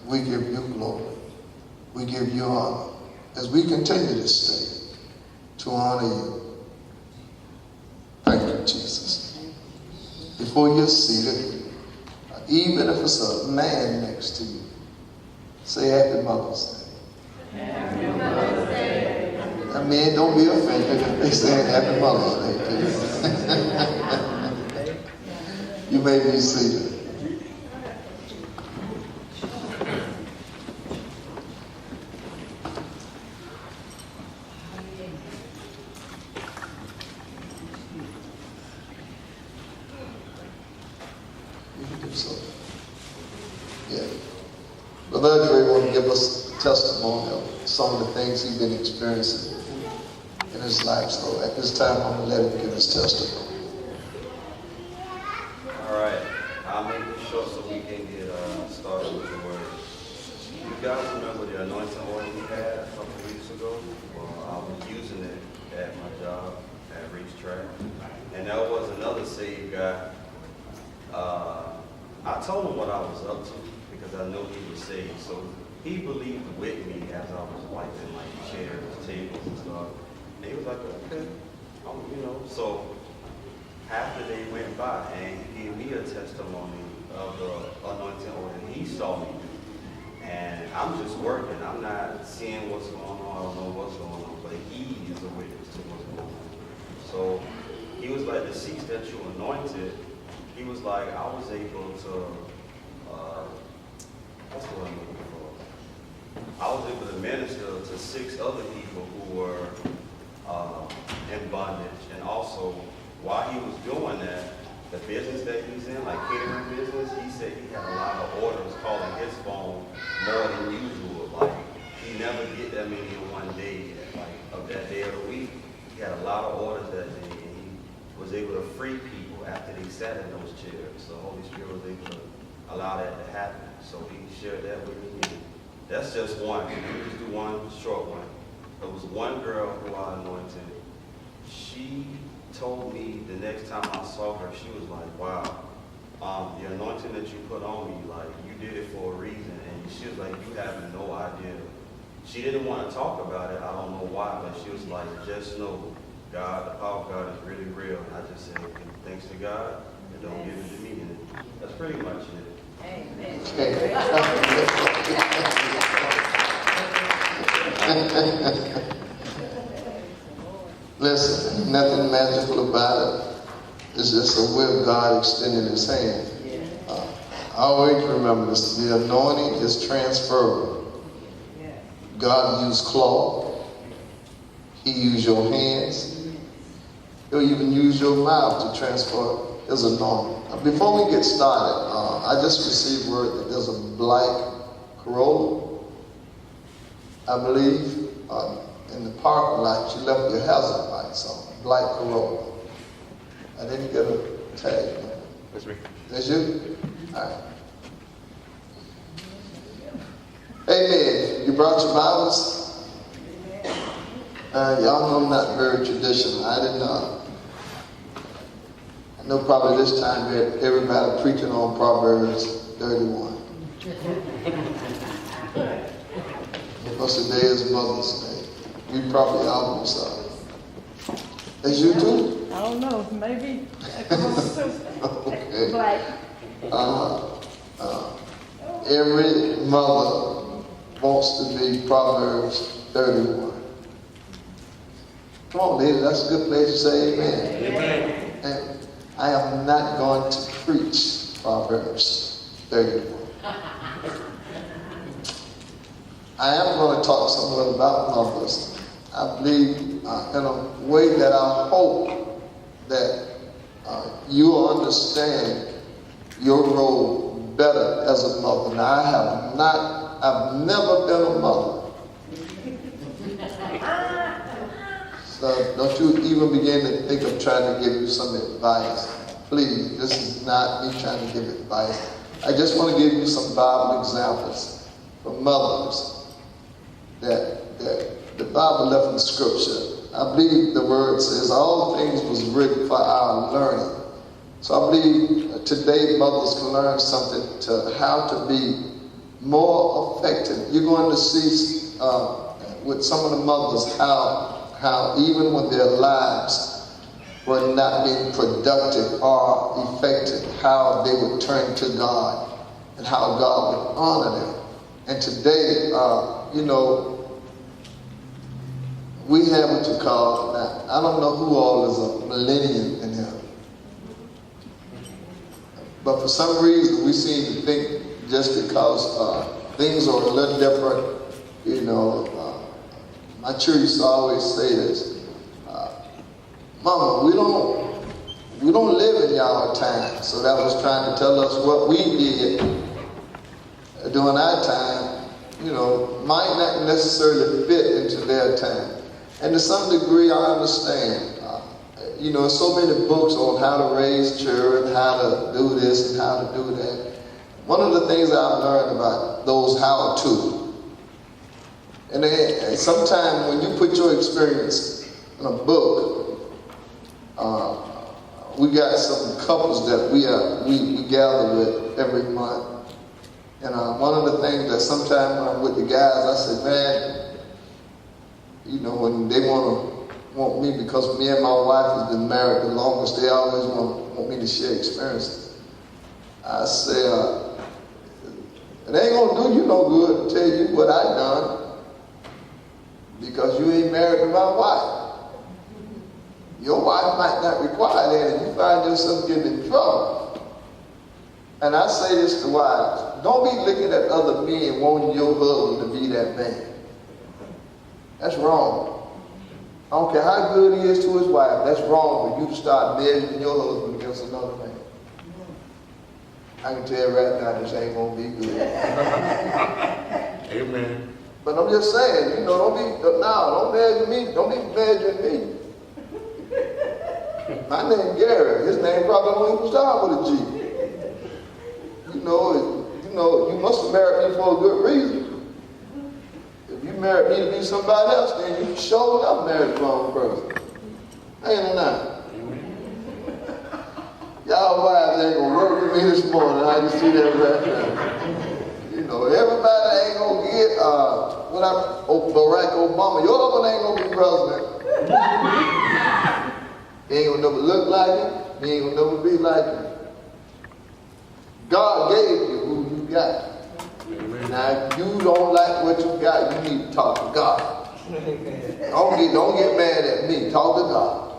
we give you glory. We give you honor as we continue this day to honor you. Thank you, Jesus. Before you're seated, even if it's a man next to you, say Happy Mother's Day. Happy Mother's Day. I mean, don't be offended if they say Happy Mother's Day to you. You may be seated. Brother Dre want to give us a testimony of some of the things he's been experiencing in his life. So at this time, I'm going to let him give his testimony. All right. I'll make it short so we can get started with the word. You guys remember the anointing oil we had a couple of weeks ago? Well, I was using it at my job at Reach Track. And there was another saved guy. I told him what I was up to, because I know he was saved. So he believed with me as I was wiping like chairs, tables, and stuff. And he was like, okay, So after they went by, and he gave me a testimony of the anointing oil that he saw me do. And I'm just working. I'm not seeing what's going on. I don't know what's going on. But he is a witness to what's going on. So he was like, the seats that you anointed, he was like, I was able to, what's the word I'm looking for? I was able to minister to 6 other people who were in bondage. And also, while he was doing that, the business that he's in, like catering business, he said he had a lot of orders calling his phone more than usual. Like, he never get that many in one day, like, of that day of the week. He had a lot of orders that day, and he was able to free people after they sat in those chairs. So the Holy Spirit was able to allow that to happen. So he shared that with me. That's just one. Let me just do one short one. There was one girl who I anointed. She told me the next time I saw her, she was like, wow, the anointing that you put on me, like, you did it for a reason. And she was like, you have no idea. She didn't want to talk about it. I don't know why, but she was like, just know, God, the power of God is really real. And I just said, thanks to God, and don't give it to me. And that's pretty much it. Amen. Listen, nothing magical about it. It's just a way of God extending his hand. I always remember this. The anointing is transferable. God used cloth. He used your hands. He'll even use your mouth to transfer his anointing. Before we get started, I just received word that there's a black Corolla, I believe, in the parking lot. You left your hazard lights on. Black Corolla. I didn't get a tag. That's me. That's you? All right. Amen. You brought your Bibles? Y'all know I'm not very traditional. I didn't know. I know probably this time we had everybody preaching on Proverbs 31. Because today is Mother's Day. We probably almost are. As you do? I don't know, maybe. Okay. Black. Every mother wants to be Proverbs 31. Come on, lady, that's a good place to say amen. Amen. And I am not going to preach Proverbs 31. I am going to talk somewhat about mothers. I believe in a way that I hope that you will understand your role better as a mother. Now, I've never been a mother. So don't you even begin to think of trying to give you some advice. Please, this is not me trying to give advice. I just want to give you some Bible examples for mothers that the Bible left in Scripture. I believe the word says all things was written for our learning. So I believe today mothers can learn something to how to be more effective. You're going to see with some of the mothers how even when their lives were not being productive or effective, how they would turn to God and how God would honor them. And today, we have what you call, now, I don't know who all is a millennium in here. But for some reason, we seem to think just because things are a little different, my church used to always say this, Mama, we don't live in y'all time. So that was trying to tell us what we did during our time, might not necessarily fit into their time. And to some degree, I understand. So many books on how to raise children, how to do this and how to do that. One of the things I've learned about those how-to, and sometimes when you put your experience in a book, we got some couples that we gather with every month. And one of the things that sometimes when I'm with the guys, I say, man, when they want me, because me and my wife has been married the longest, they always want me to share experiences. I say, it ain't gonna do you no good to tell you what I done, because you ain't married to my wife. Your wife might not require that, and you find yourself getting in trouble. And I say this to wives, don't be looking at other men wanting your husband to be that man. That's wrong. I don't care how good he is to his wife, that's wrong for you to start measuring your husband against another man. I can tell you right now, this ain't gonna be good. Amen. But I'm just saying, don't measure me, don't be measuring me. My name Gary, his name probably don't even start with a G. You must have married me for a good reason. If you married me to be somebody else, then you sure enough married the wrong person. Ain't it not? Y'all wives ain't gonna work with me this morning. I just see that right now. Everybody ain't gonna get Barack Obama. Your husband ain't gonna be president. He ain't gonna never look like him. He ain't gonna never be like him. God gave you who you got. Amen. Now, if you don't like what you got, you need to talk to God. Don't get mad at me. Talk to God.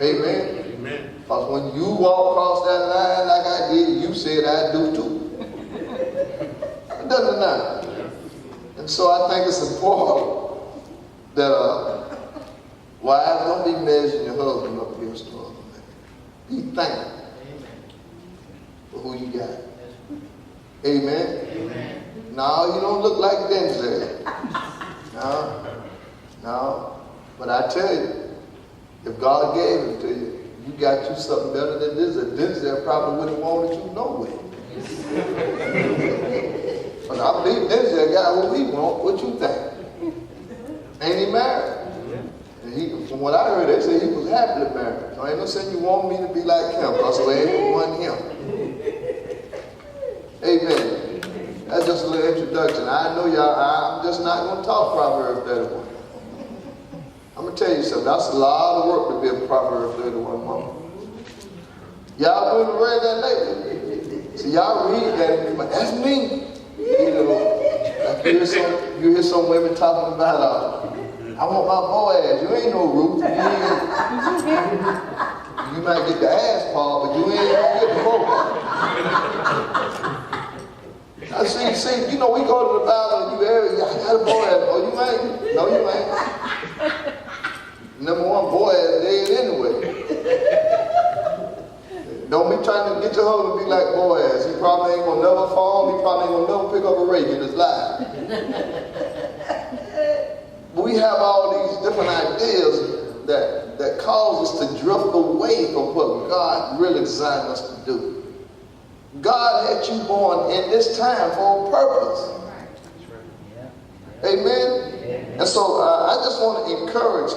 Amen. Amen. Because when you walk across that line like I did, you said I do too. It doesn't matter. And so I think it's important that wives, don't be measuring your husband up against the other man. Be thankful for who you got. Amen. Amen. No, you don't look like Denzel. No. But I tell you, if God gave it to you, you got you something better than this. Denzel probably wouldn't have wanted you no way. But I believe Denzel got what we want. What you think? Ain't he married? And from what I heard, they say he was happily married. So ain't no saying you want me to be like him, because we ain't one him. Amen. That's just a little introduction. I know y'all, I'm just not going to talk Proverbs 31. I'm going to tell you something. That's a lot of work to be a Proverbs 31 mama. Y'all wouldn't read that lately. See, y'all read that and that's me. Like you hear some women talking about, I want my Boaz. You ain't no Ruth. You might get the ass part, but you ain't gonna get the Boaz. I see, we go to the Bible and I got a Boaz. Oh, you ain't? No, you ain't. Number one, Boaz dead anyway. Don't be trying to get your husband to be like Boaz. He probably ain't gonna never fall. He probably ain't gonna never pick up a rake in his life. But we have all these different ideas that cause us to drift away from what God really designed us to do. God had you born in this time for a purpose. Amen? And so I just want to encourage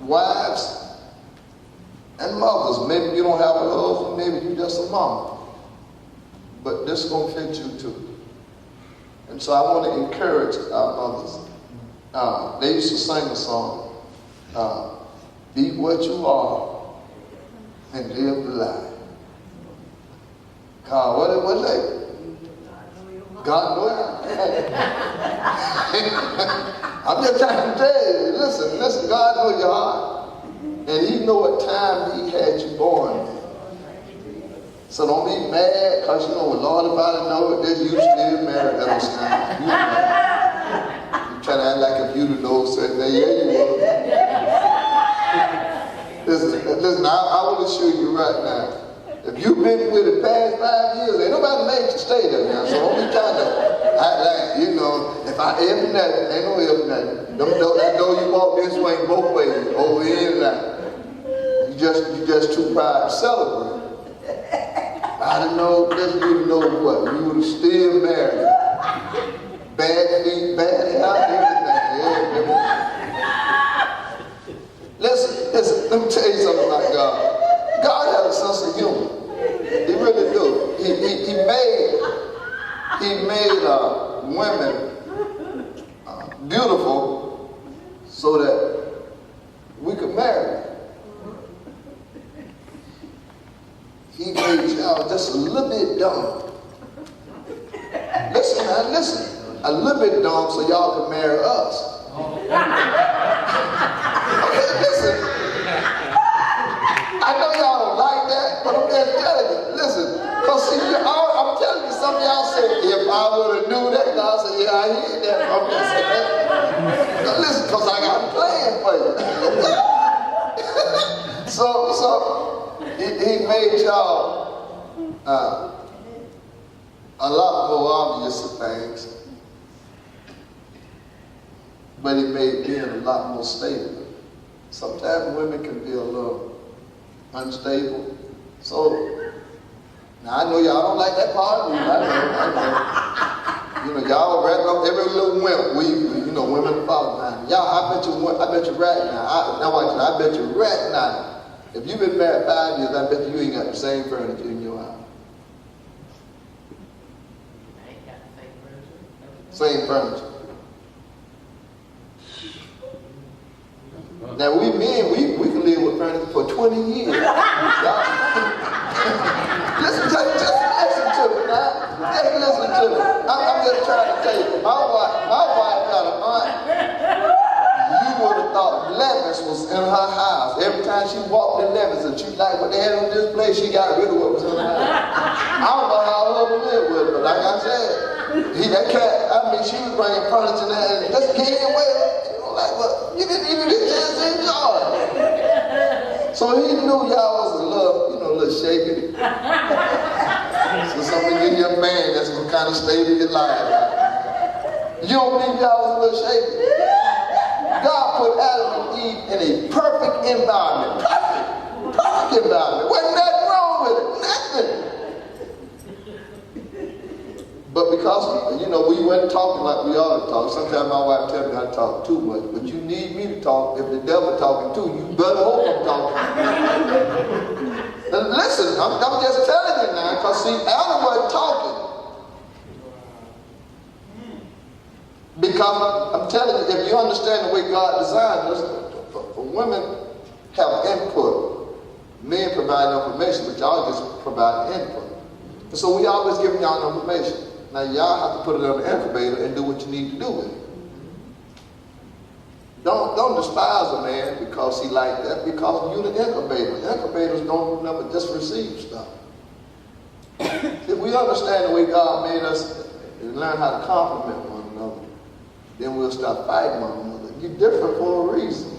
wives and mothers. Maybe you don't have a husband, maybe you're just a mama. But this is going to fit you too. And so I want to encourage our mothers. They used to sing a song, be what you are and live the life. God, what is that? God knows. I'm just trying to tell you, listen, God knows your heart. And he know what time he had you born. So don't be mad, because you know what Lord about to know it, there's you still married at those times. You trying to act like if you know certain thing, yeah, you will. Listen, I will assure you right now, if you've been with the past 5 years, ain't nobody made you stay there now. So don't be trying to act like, if nothing, ain't no if nothing. That door you walk this way both ways, over here and out. You just too proud to celebrate. I didn't know, just you know what, you would have still married. Bad feet, bad health, everything. Listen, let me tell you something about God. God has a sense of humor. He really do. He made women beautiful so that we could marry them. He made y'all just a little bit dumb. Listen, man, listen. A little bit dumb so y'all can marry us. Okay, listen. I know y'all don't like that, but I'm just telling you. Listen, because see, I'm telling you, some of y'all say, if I would have knew that, God said, yeah, I hear that. I'm just saying that. Listen, because I got a plan for you. So he made y'all a lot more obvious of things, but he made men a lot more stable. Sometimes women can be a little unstable. So, now I know y'all don't like that part of me. I know. Y'all wrap up every little wimp. Women follow behind. Y'all, I bet you right now. I bet you right now. If you've been married 5 years, I bet you ain't got the same furniture in your house. I ain't got the Same furniture. Now we men, we can live with furniture for 20 years. Just listen to me now. Just listen to me. I'm just trying to tell you. My wife got an aunt. You would have thought Levis was in her house. Every time she walked in Levis and she liked what they had on display, she got rid of what was in her house. I don't know how her husband lived with it, but like I said, she was bringing furniture in there and just gave it away. Like, well, you didn't even get a chance to enjoy it. So he knew y'all was a little shaky. So something in your man that's gonna kind of stay in your life. You don't believe y'all was a little shaky? God put Adam and Eve in a perfect environment. Perfect environment. Wasn't nothing wrong with it. Nothing. But because, we weren't talking like we ought to talk. Sometimes my wife tells me I talk too much. But you need me to talk. If the devil talking too, you better hope I'm talking. Now, listen, I'm just telling you now. Because see, Adam wasn't talking. Because I'm telling you, if you understand the way God designed us, for women have input. Men provide information, but y'all just provide input. And so we always giving y'all information. Now y'all have to put it on the incubator and do what you need to do with it. Don't despise a man because he like that, because you're the incubator. Incubators don't never just receive stuff. If we understand the way God made us and learn how to compliment one another, then we'll stop fighting one another. You're different for a reason.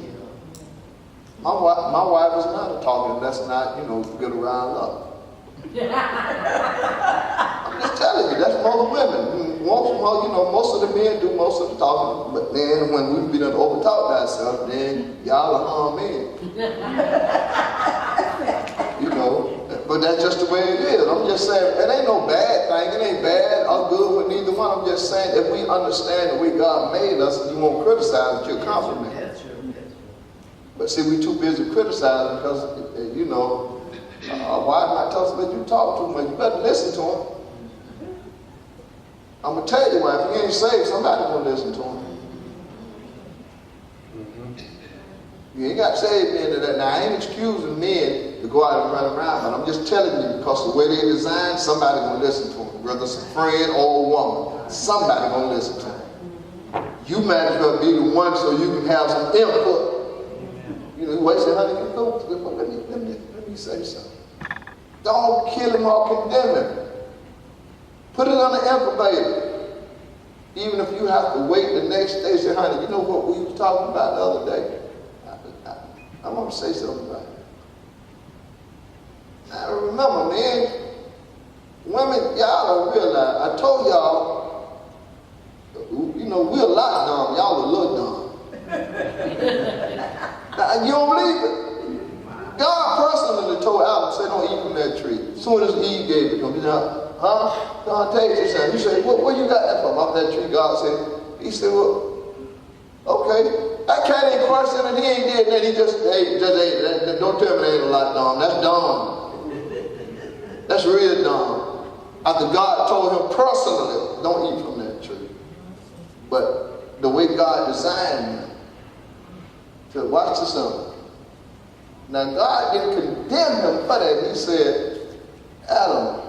My wife is not a talking, that's not, get around up. I'm just telling you, that's most women. Most of the men do most of the talking, but then when we be done overtalk ourselves, then y'all are harm men. But that's just the way it is. I'm just saying, it ain't no bad thing. It ain't bad or good for neither one. I'm just saying, if we understand the way God made us, you won't criticize, but you'll compliment. That's true. But see, we're too busy criticizing because, why am I talking about you talk too much? You better listen to him. I'm going to tell you why. If he ain't saved, somebody going to listen to him. You ain't got saved men to that. Now, I ain't excusing men to go out and run around, but I'm just telling you, because the way they designed, somebody going to listen to them. Whether it's a friend or a woman, somebody going to listen to them. You might as well be the one so you can have some input. You know, wait, say, honey, let me say something. Don't kill him or condemn him. Put it on the incubator. Even if you have to wait the next day, say, honey, you know what we were talking about the other day? I'm going to say something about it. Now remember, man, women, y'all don't realize, I told y'all, you know, we're a lot dumb, y'all a little dumb. Now, you don't believe it? God personally told Adam, say, don't eat from that tree. As soon as Eve gave it to him, he said, huh? God, take this. You say, where you got that from? Off that tree, God said. He said, well, okay. That cat ain't questioning and he ain't did that. He just ate. Don't tell me they ain't a lot dumb. That's dumb. That's real dumb. After God told him personally, don't eat from that tree. But the way God designed him, to watch the sun. Now God didn't condemn him for that. He said, Adam,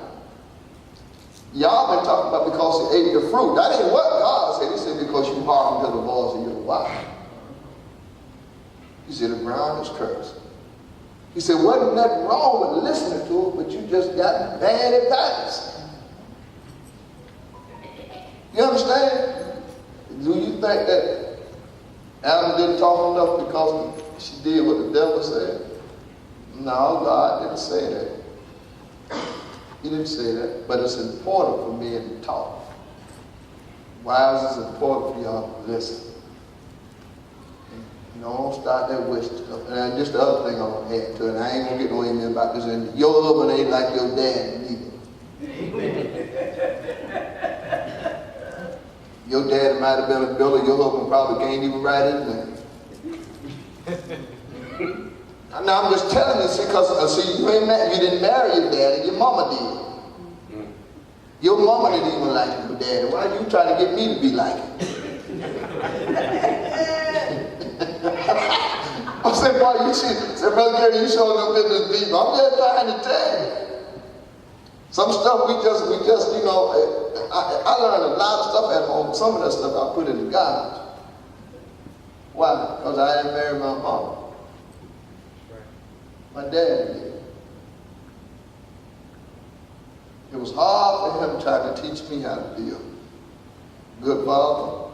y'all been talking about because he ate the fruit. That ain't what God said. He said because you hearkened to the voice of your wife. He said the ground is cursed. He said wasn't nothing wrong with listening to it, but you just got bad advice. You understand? Do you think that Adam didn't talk enough because she did what the devil said? No, God didn't say that. He didn't say that, but it's important for men to talk. Why is it important for y'all to listen? You know, don't start that wisdom stuff. And just the other thing I want to add to it, I ain't going to get no amen about this. And your husband ain't like your dad neither. Your dad might have been a builder, your husband probably can't even write his name. Now I'm just telling this because you didn't marry your daddy, your mama did. Your mama didn't even like your daddy. Why are you trying to get me to be like him? I said, boy, you said, Brother Gary, you showing them business deep. I'm just trying to tell you. Some stuff we just, you know, I learned a lot of stuff at home. Some of that stuff I put in the garbage. Why? Because I didn't marry my mama. My dad did. It was hard for him trying to teach me how to be a good father,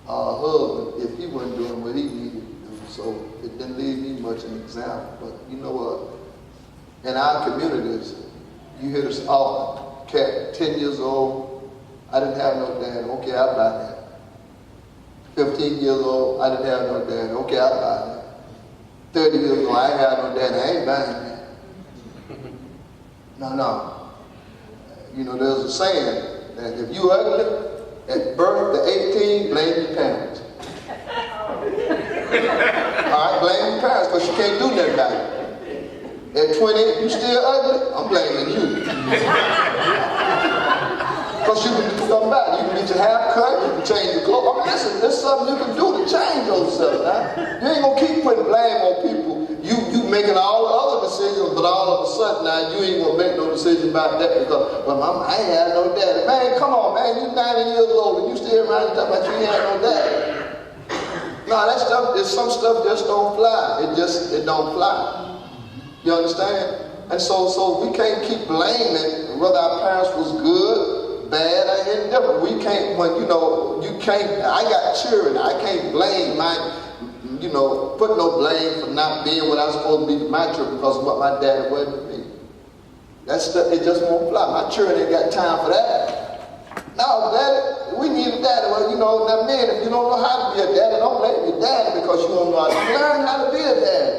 or a husband, if he wasn't doing what he needed to do. So it didn't leave me much an example. But you know what? In our communities, you hear this often. Cat, 10 years old, I didn't have no dad. Okay, I'll buy that. 15 years old, I didn't have no dad. Okay, I'll buy that. 30 years old, I ain't had no daddy, I ain't buying that. No. You know, there's a saying that if you ugly, at birth to 18, blame your parents. All right, blame your parents because you can't do nothing about it. At 20, if you still ugly, I'm blaming you. Because you can do something about it. You can get your hair cut, you can change your clothes. I mean, listen, there's something you can do to change yourself now. You ain't going to keep putting blame on people. You making all the other decisions, but all of a sudden now you ain't going to make no decision about that because, well, Mama, I ain't had no daddy. Man, come on, man, you 90 years old and you still around and talking about you ain't had no daddy. No, that stuff, some stuff just don't fly. It don't fly. You understand? And so we can't keep blaming whether our parents was good, bad, or indifferent. We can't, I got children. I can't blame put no blame for not being what I was supposed to be to my children because of what my daddy wasn't to me. That stuff, it just won't fly. My children ain't got time for that. No, daddy, we need a daddy. Well, now men, if you don't know how to be a daddy, don't blame your daddy because you don't know how to learn how to be a daddy.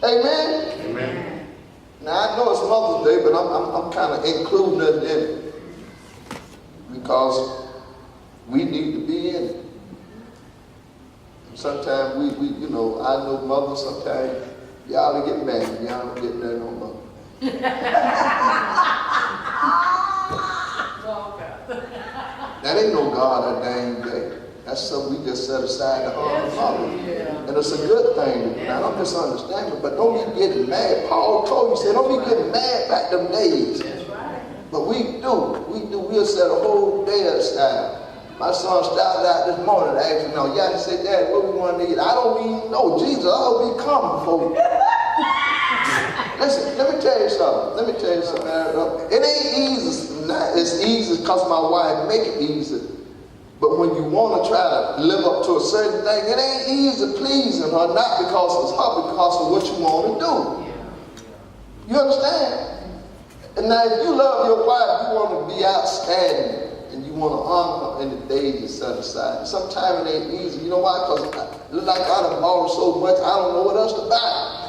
Amen? Amen. Now, I know it's Mother's Day, but I'm kind of including it in it because we need to be in it. Sometimes we I know mothers, sometimes y'all get mad. Y'all don't get there no more. That ain't no God ordained day. That's something we just set aside to honor Father. And it's a good thing. Now, don't misunderstand me, but don't be getting mad. Paul told you, he said, don't be getting mad back them days. But we do. We'll set a whole day aside. My son started out this morning asking, he said, Dad, what we want to eat? I don't even know. Jesus, I'll be coming for you. Listen, let me tell you something. It ain't easy. It's easy because my wife make it easy. But when you want to try to live up to a certain thing, it ain't easy pleasing her, not because it's her, but because of what you want to do. You understand? And now if you love your wife, you want to be outstanding, and you want to honor her in the days you set aside. Sometimes it ain't easy. You know why? Because it looks like I done borrowed so much, I don't know what else to buy.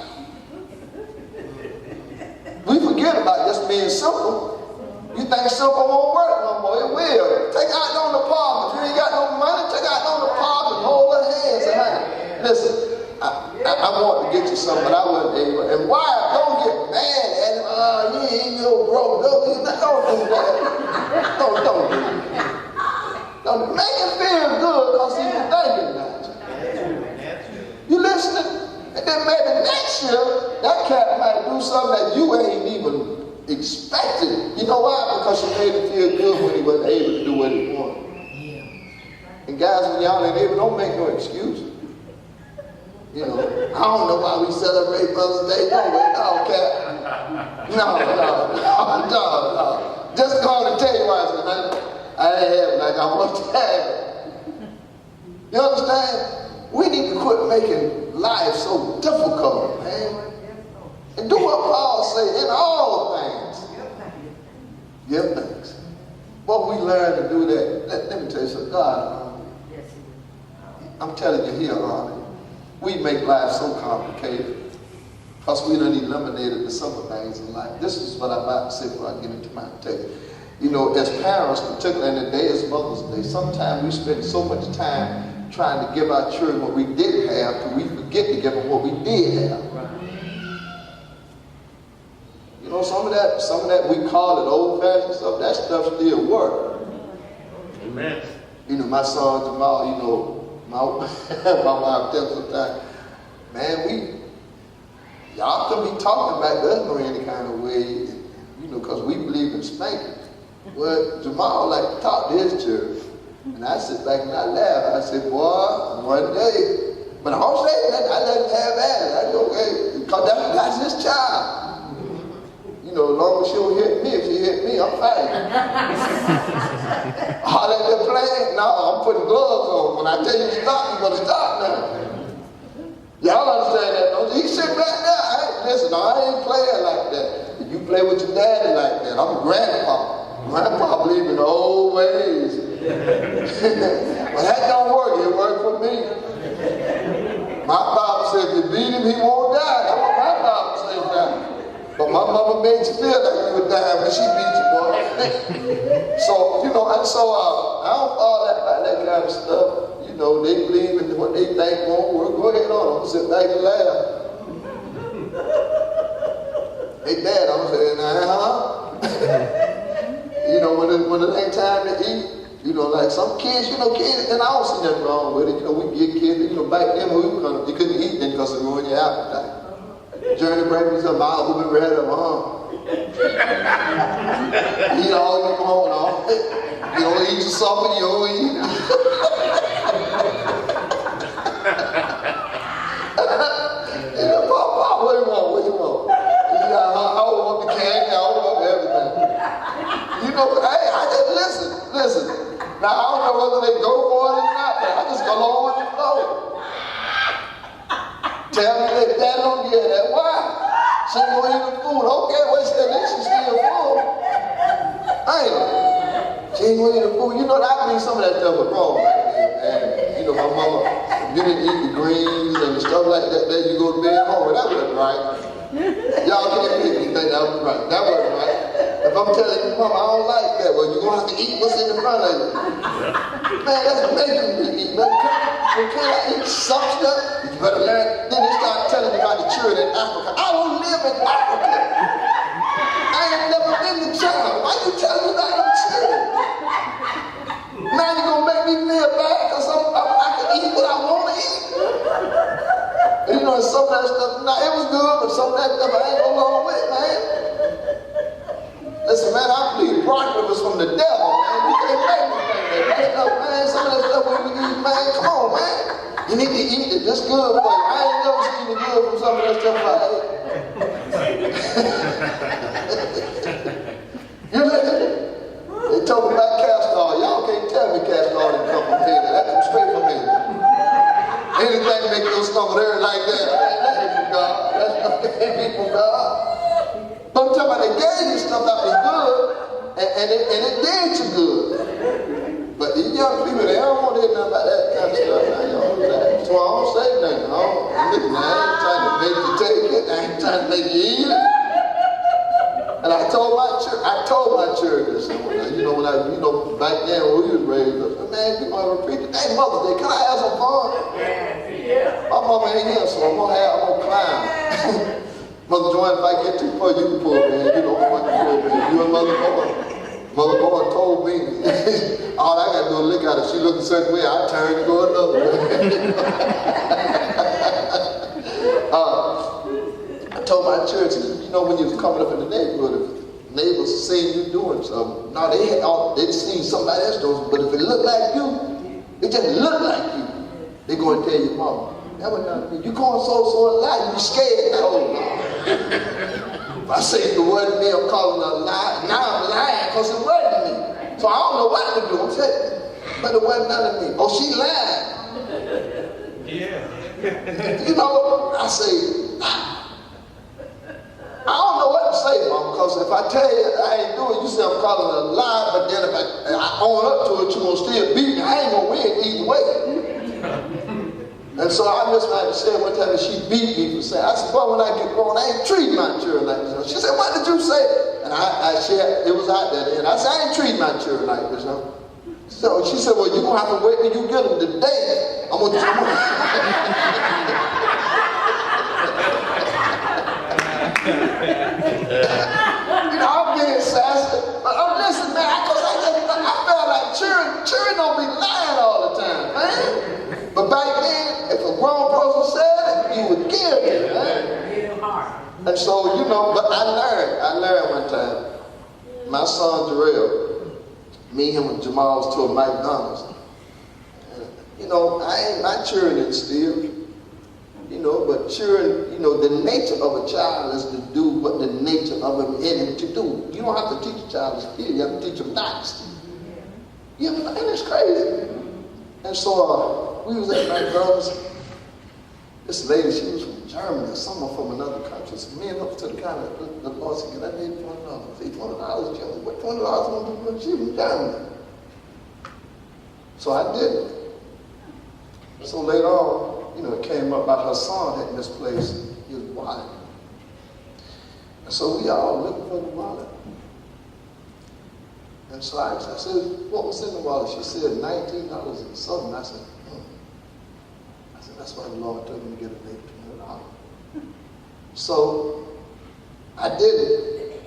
We forget about just being simple. You think simple won't work no more. It will. Take out on the park. If you ain't got no money, take out on the park and hold her hands. And hey, listen, I want to get you something, but I wasn't able. And why? Don't get mad at him. You ain't no broke. Don't do that. Don't do that. Don't make him feel good because he's thinking about you. You listening? And then maybe next year, that cat might do something that you ain't even expected. You know why? Because you made him feel good when he wasn't able to do what he wanted. And guys, when y'all ain't able, don't make no excuses. You know, I don't know why we celebrate Mother's Day. No, cat. No. Just call and tell you why I ain't have it like I want to have it. You understand? We need to quit making life so difficult, man. And do what Paul said, in all things, give thanks. But we learn to do that. Let me tell you something. God, I'm telling you here, honey, we make life so complicated because we done eliminated the simple things in life. This is what I'm about to say before I get into my text. You know, as parents, particularly in the day of Mother's Day, sometimes we spend so much time trying to give our children what we didn't have till we forget to give them what we did have. You know, some of that we call it old-fashioned stuff, that stuff still works. Amen. You know, my son Jamal, you know, my wife tells me sometimes, man, y'all couldn't be talking back to us no any kind of way, you know, because we believe in spanking. Well, Jamal like to talk to his children. And I sit back and I laugh. I said, boy, one day. But I don't say that. I let him have at it. I go, okay, because that's his child. You know, as long as she don't hit me, if she hit me, I'm fighting. All that they're playing, no, I'm putting gloves on. When I tell you to stop, you're going to stop now. Y'all understand that, don't you? He sitting right there. Listen, I ain't playing like that. You play with your daddy like that. I'm a grandpa. Grandpa believe in the old ways. Well, that don't work. It worked for me. My Bible said if you beat him, he won't die. That's what my Bible says now. But my mama made you feel like you would die when she beat you, boy. So, you know, I don't fall about that kind of stuff. You know, they believe in what they think won't work. Go ahead on. I'm sit back and laugh. Hey, Dad, I'm saying, You know, when it ain't time to eat, you know, like some kids, and I don't see nothing wrong with it. You know, we get kids, back then you couldn't eat then because it ruined your appetite. Journey breakfast, a mile, who been ready to eat all you want, you don't eat your supper, you don't eat. Papa, what do you want? I want the candy, I want everything. You know, hey, I just listen. Now, I don't know whether they go for it or not, but I just go along with the flow. Tell me that Dad don't get that. Why? She ain't gonna eat the food. Okay, well, at least she's still full. She ain't gonna eat the food. You know, I mean, some of that stuff was wrong back then. And, you know, my mama, you didn't eat the greens and stuff like that, then you go to bed home. That wasn't right. Y'all can't make me think that was right. That wasn't right. If I'm telling you, Mama, I don't like that, well, you're going to have to eat what's in the front of you. Man, that's making me eat. Man, can I eat some stuff? You better learn. Then they start telling me about the children in Africa. I don't live in Africa. I ain't never been to China. Why you telling me about them children? that stuff I ain't go along with, man. Listen, man, I believe broccoli was from the devil, man. You can't make me think that. That stuff, man, some of that stuff we eat, man, come on, man. You need to eat it. That's good for you. I ain't never seen it good from some of that stuff I ate. You listen? They told me about castor oil. Y'all can't tell me castor oil didn't come from here. That comes straight from here. Anything to make your stomach hurt like that, that ain't from God. That ain't from God. But I'm talking about they gave you stuff that was good, and it did you good. But these young people, they don't want to hear nothing about that kind of stuff. So I don't say nothing. I ain't trying to make you take it. I ain't trying to make you eat it. And I told my church this. Back then when we was raised up, man, people have a preacher. Hey, Mother's Day, can I have some fun? Yeah. My mama ain't here, so I'm gonna climb. Mother Joanne, if I get too far, you can pull me. You know what you pull me. You and Mother Boy. Mother Boy told me, all I gotta do is look at her. She looked a certain way, I turn to go another way. I told my church, when you was coming up in the neighborhood, if neighbors seen you doing something, now they'd seen somebody else doing something, but if it looked like you, it just looked like you, they go and tell your mama, that was not me. You going so a lie, you scared now. If I say it wasn't me, I'm calling a lie. Now I'm lying because it wasn't me. So I don't know what to do. I'm saying, but it wasn't none of me. Oh, she lied. Yeah. I say, I don't know what to say, Mom, because if I tell you I ain't doing it, you say I'm calling a lie, but then if I own up to it, you're going to still beat me. I ain't going to win either way. And so I just like to say one time that she beat me for saying, I said, boy, when I get grown, I ain't treat my children like this. She said, what did you say? And I shared, it was out there. And I said, I ain't treat my children like this. So she said, well, you're going to have to wait till you get them today. I'm going to I'm being sassy. But listen, man, I felt like children don't be lying all the time, man. But back then, if a grown person said it, you would give it, man. And so, but I learned one time. My son Jarrell, me, him, and Jamal was to a McDonald's. And, I ain't my children still. But children, the nature of a child is to do what the nature of him in him to do. You don't have to teach a child to steal, you have to teach him not to steal. And it's crazy. And so we was at McDonald's. This lady, she was from Germany or someone from another country. So me and up to the counter, the boss said, I need $20. Say $20, Jimmy. What $20 gonna do? She from Germany. So I did it. So later on, it came up about her son had misplaced his wallet. And so we all looking for the wallet. And so I said, what was in the wallet? She said, $19 and something. I said, that's why the Lord told me to get a baby $200. So I did it.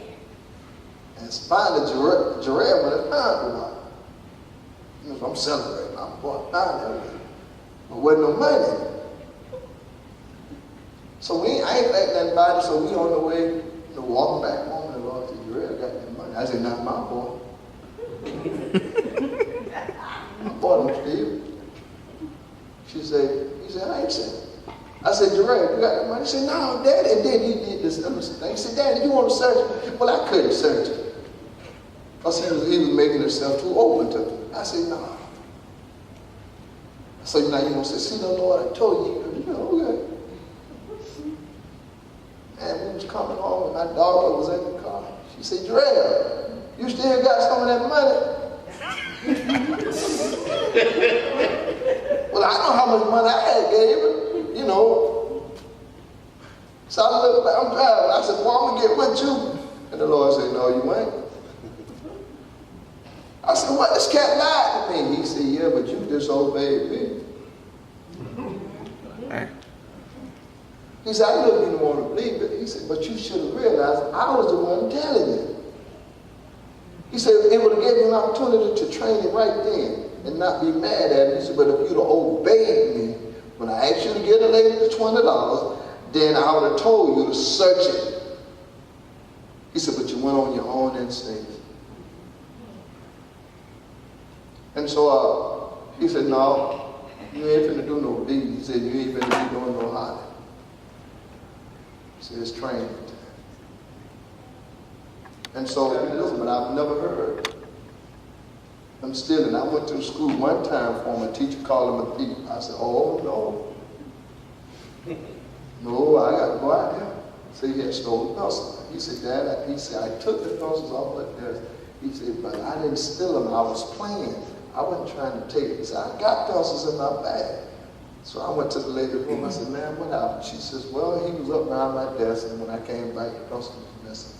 And finally, Jarrell went and found the wallet. I'm celebrating. I'm going down everything. But wasn't no money. So I ain't think nothing about it, so we on the way, walking back home, and the Lord said, Jarrell got that money. I said, not my boy. My boy don't steal. He said, I ain't saying. I said, Jarrell, you got that money? He said, no, Daddy. And then he did this other thing. He said, Daddy, you want to search me? Well, I couldn't search him. Because he was making himself too open to me. I said, no. So now you going to say, see, the Lord, I told you. Okay. And we was coming home, and my daughter was in the car. She said, Jarrell, you still got some of that money? Well, I know how much money I had gave her, So I looked back, I'm driving. I said, well, I'm going to get with you. And the Lord said, no, you ain't. I said, what? This cat lied to me. He said, yeah, but you disobeyed me. He said, I didn't even want to believe it. He said, but you should have realized I was the one telling you. He said, it would have given you an opportunity to train it right then and not be mad at me. He said, but if you'd have obeyed me, when I asked you to get a lady the $20, then I would have told you to search it. He said, but you went on your own instinct. And so he said, no, you ain't finna do no deed. He said, you ain't finna be doing no hiding. He said, it's training time. And so, listen, but I've never heard. I'm still, and I went to school one time for my teacher called him a thief. I said, oh, no. No, I got to go out there. So he had stolen pencils. He said, Dad, he said, I took the pencils off my desk. He said, but I didn't steal them. I was playing. I wasn't trying to take it. He said, I got pencils in my bag. So I went to the lady's room. I said, ma'am, what happened? She says, well, he was up behind my desk, and when I came back, the pencils was missing.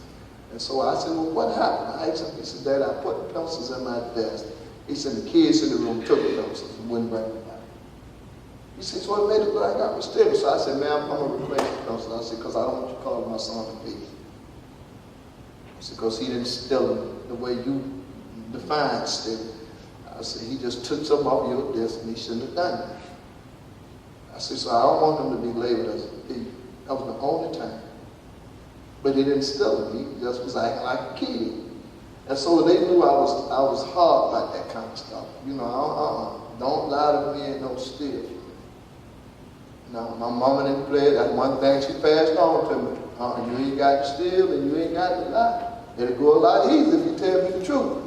And so I said, well, what happened? I asked him. He said, Dad, I put the pencils in my desk. He said, the kids in the room took the pencils and wouldn't bring them back. He said, so it made it look like I was stealing. So I said, ma'am, I'm going to replace the pencils. I said, because I don't want you to call my son a thief. I said, because he didn't steal them the way you define stealing. I said, he just took some off your desk and he shouldn't have done that. I said, so I don't want him to be labeled as a thief. That was the only time. But he didn't steal them. He just was acting like a kid. And so they knew I was hard about that kind of stuff. You know, don't lie to me and don't steal. Now, my mama didn't play. That's one thing she passed on to me. You ain't got to steal and you ain't got to lie. It'll go a lot easier if you tell me the truth.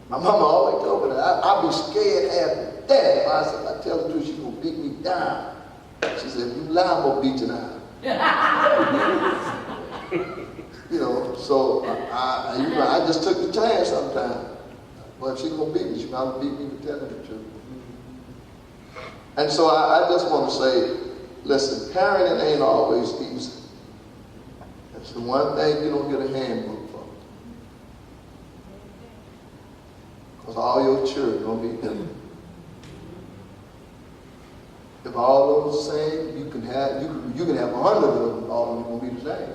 My mama always told me that I'd be scared half to death. I said, if I tell the truth, she's going to beat me down. She said, if you lie, I'm going to beat you down. You know, so I just took the chance sometimes. Well, if she's going to beat me, she's going to beat me for telling the truth. And so I just want to say, listen, parenting ain't always easy. It's the one thing you don't get a handbook for. Because all your children going to be different. If all those the same, you can have 100 of them, all of them going to be the same.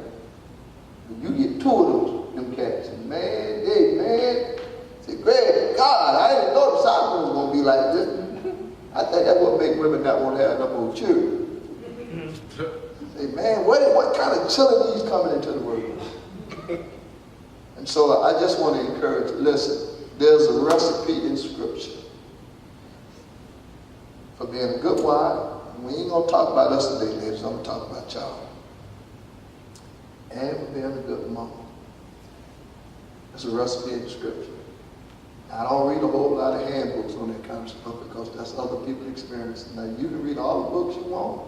If you get 2 of those, them cats, and man, say, great God, I didn't know the South was going to be like this. I think that's what makes women not want to have enough old children. Say, man, what kind of children these coming into the world? And so I just want to encourage, listen, there's a recipe in Scripture for being a good wife. We ain't going to talk about us today, ladies. I'm going to talk about y'all. And for being a good mom. There's a recipe in Scripture. I don't read a whole lot of handbooks on that kind of stuff because that's other people's experience. Now, you can read all the books you want,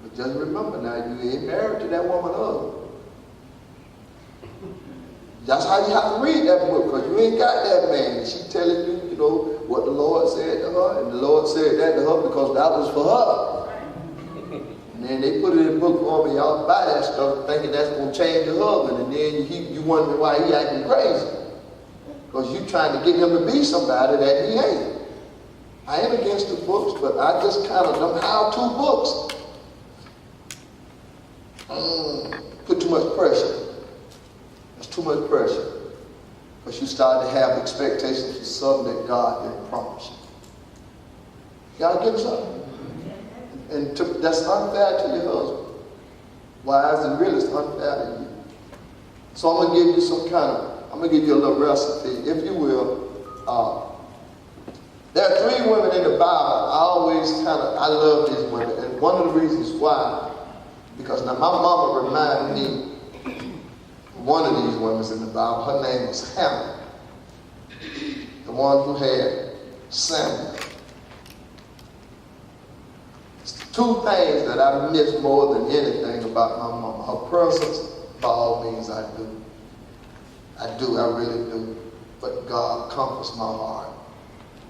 but just remember now, you ain't married to that woman other. That's how you have to read that book, because you ain't got that man. She telling you, you know, what the Lord said to her, and the Lord said that to her because that was for her. And then they put it in the book for me. Y'all buy that stuff thinking that's going to change your husband, and then you wonder why he acting crazy. Because you trying to get him to be somebody that he ain't. I ain't against the books, but I just kind of, them how-to books put too much pressure. There's too much pressure. Because you start to have expectations for something that God didn't promise you. Y'all get something? And that's unfair to your husband. Wives, and really it's unfair to you. So I'm going to give you I'm going to give you a little recipe, if you will. There are 3 women in the Bible. I love these women. And one of the reasons why, because now my mama reminded me one of these women in the Bible. Her name was Hannah, the one who had Samuel. It's 2 things that I miss more than anything about my mama. Her presence, by all means, I do. I really do. But God comforts my heart.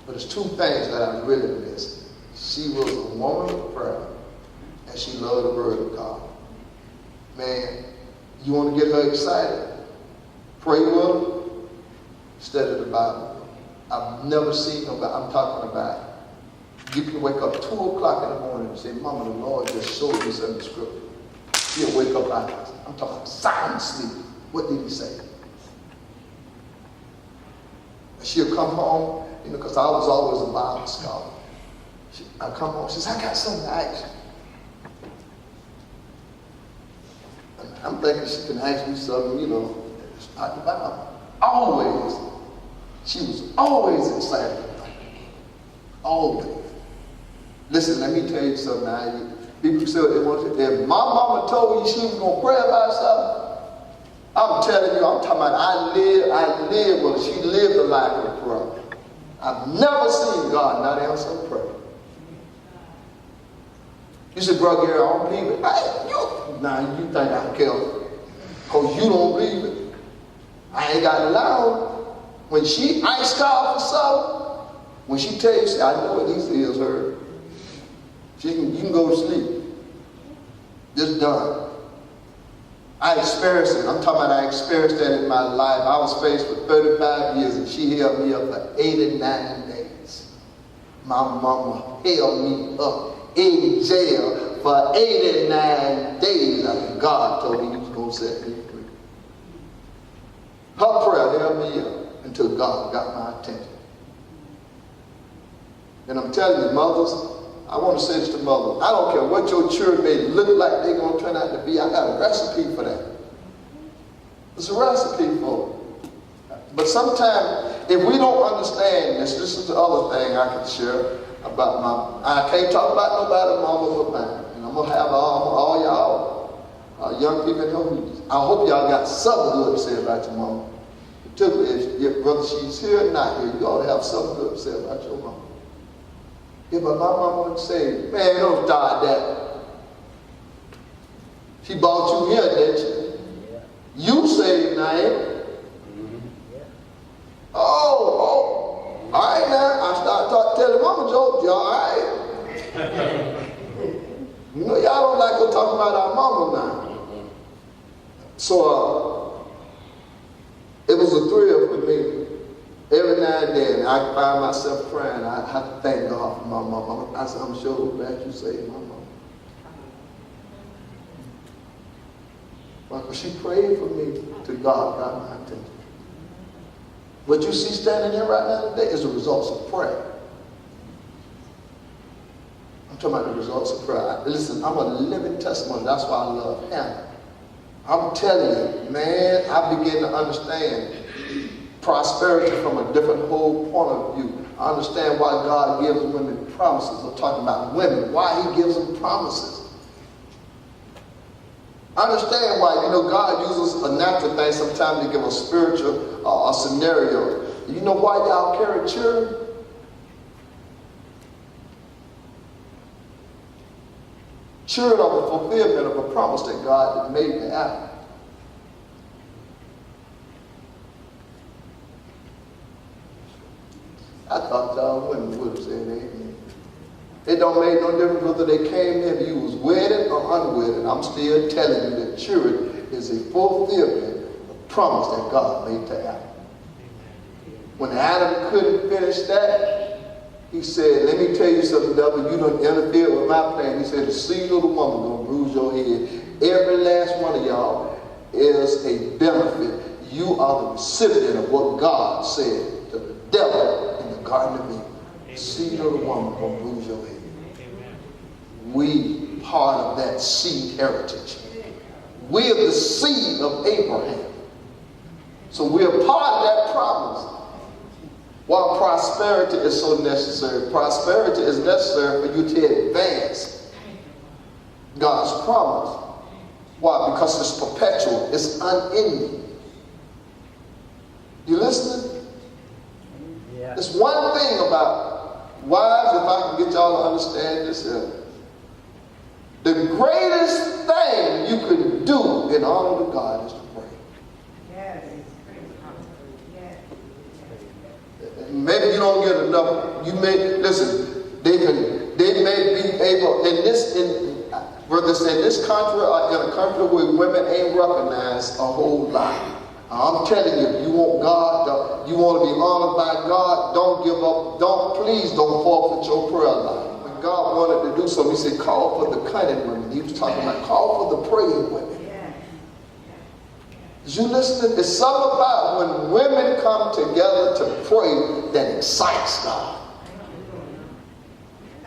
But there's 2 things that I really miss. She was a woman of prayer, and she loved the Word of God. Man, you want to get her excited? Pray with her, study the Bible. I've never seen her, but I'm talking about you can wake up 2 o'clock in the morning and say, Mama, the Lord just showed me something in Scripture. She'll wake up out of it. I'm talking about sound sleep. What did he say? She'll come home, because I was always a Bible scholar. I come home, she says, I got something to ask you. I'm thinking she can ask me something, you know, it's not the Bible. Always. She was always excited about it. Always. Listen, let me tell you something now. People say what they want to. If my mama told you she was going to pray about something, I'm telling you, I'm talking about I live with her. She lived a life of prayer. I've never seen God not answer a prayer. You said, Brother Gary, I don't believe it. Now you think I care because you don't believe it. I ain't got to lie. When she iced God for something, when she tell you, say, I know what these ears heard. You can go to sleep. Just done. I experienced it. I'm talking about I experienced that in my life. I was faced with 35 years and she held me up for 89 days. My mama held me up in jail for 89 days after God told me he was going to set me free. Her prayer held me up until God got my attention. And I'm telling you, mothers, I want to say this to mothers. I don't care what your children may look like they're going to turn out to be. I got a recipe for that. There's a recipe for it. But sometimes, if we don't understand this is the other thing I can share about I can't talk about nobody mama but mine. And I'm going to have all y'all young people in here. I hope y'all got something good to say about your mama. Particularly if whether she's here or not here, you ought to have something good to say about your mama. Yeah, but my mama would say, man, don't start that. She brought you here, didn't she? You saved now, ain't it? Oh, all right now. I start telling mama jokes, y'all, all right? You know, y'all don't like to talk about our mama now. So, it was a thrill for me. Every now and then, I find myself crying. I have to thank God for my mama. I said, I'm sure glad you saved my mama. Because she prayed for me till God got my attention. What you see standing there right now today is the results of prayer. I'm talking about the results of prayer. Listen, I'm a living testimony. That's why I love Hannah. I'm telling you, man, I begin to understand prosperity from a different whole point of view. I understand why God gives women promises. I'm talking about women, why He gives them promises. I understand why, God uses a natural thing sometimes to give a spiritual a scenario. You know why y'all carry children? Children are the fulfillment of a promise that God had made to Adam. I thought y'all women would have said amen. It don't make no difference whether they came in, if you was wedded or unwedded. I'm still telling you that children is a fulfillment of the promise that God made to Adam. When Adam couldn't finish that, he said, let me tell you something, devil, you done interfered with my plan. He said, the seed of the woman gonna bruise your head. Every last one of y'all is a benefit. You are the recipient of what God said to the devil in the Garden of Eden. The seed of the woman gonna bruise your head. We part of that seed heritage. We're the seed of Abraham. So we're part of that promise. While prosperity is so necessary, prosperity is necessary for you to advance God's promise. Why? Because it's perpetual. It's unending. You listening? Yeah. There's one thing about wives, if I can get y'all to understand this here. The greatest thing you can do in honor to God is to pray. Yes. Maybe you don't get enough. You may listen. They may be able in this country or in a country where women ain't recognized a whole lot. I'm telling you, you want God, you want to be honored by God. Don't give up. Please don't forfeit your prayer life. When God wanted to do something, He said, "Call for the cunning women." He was talking about call for the praying women. You listen, it's something about when women come together to pray that excites God.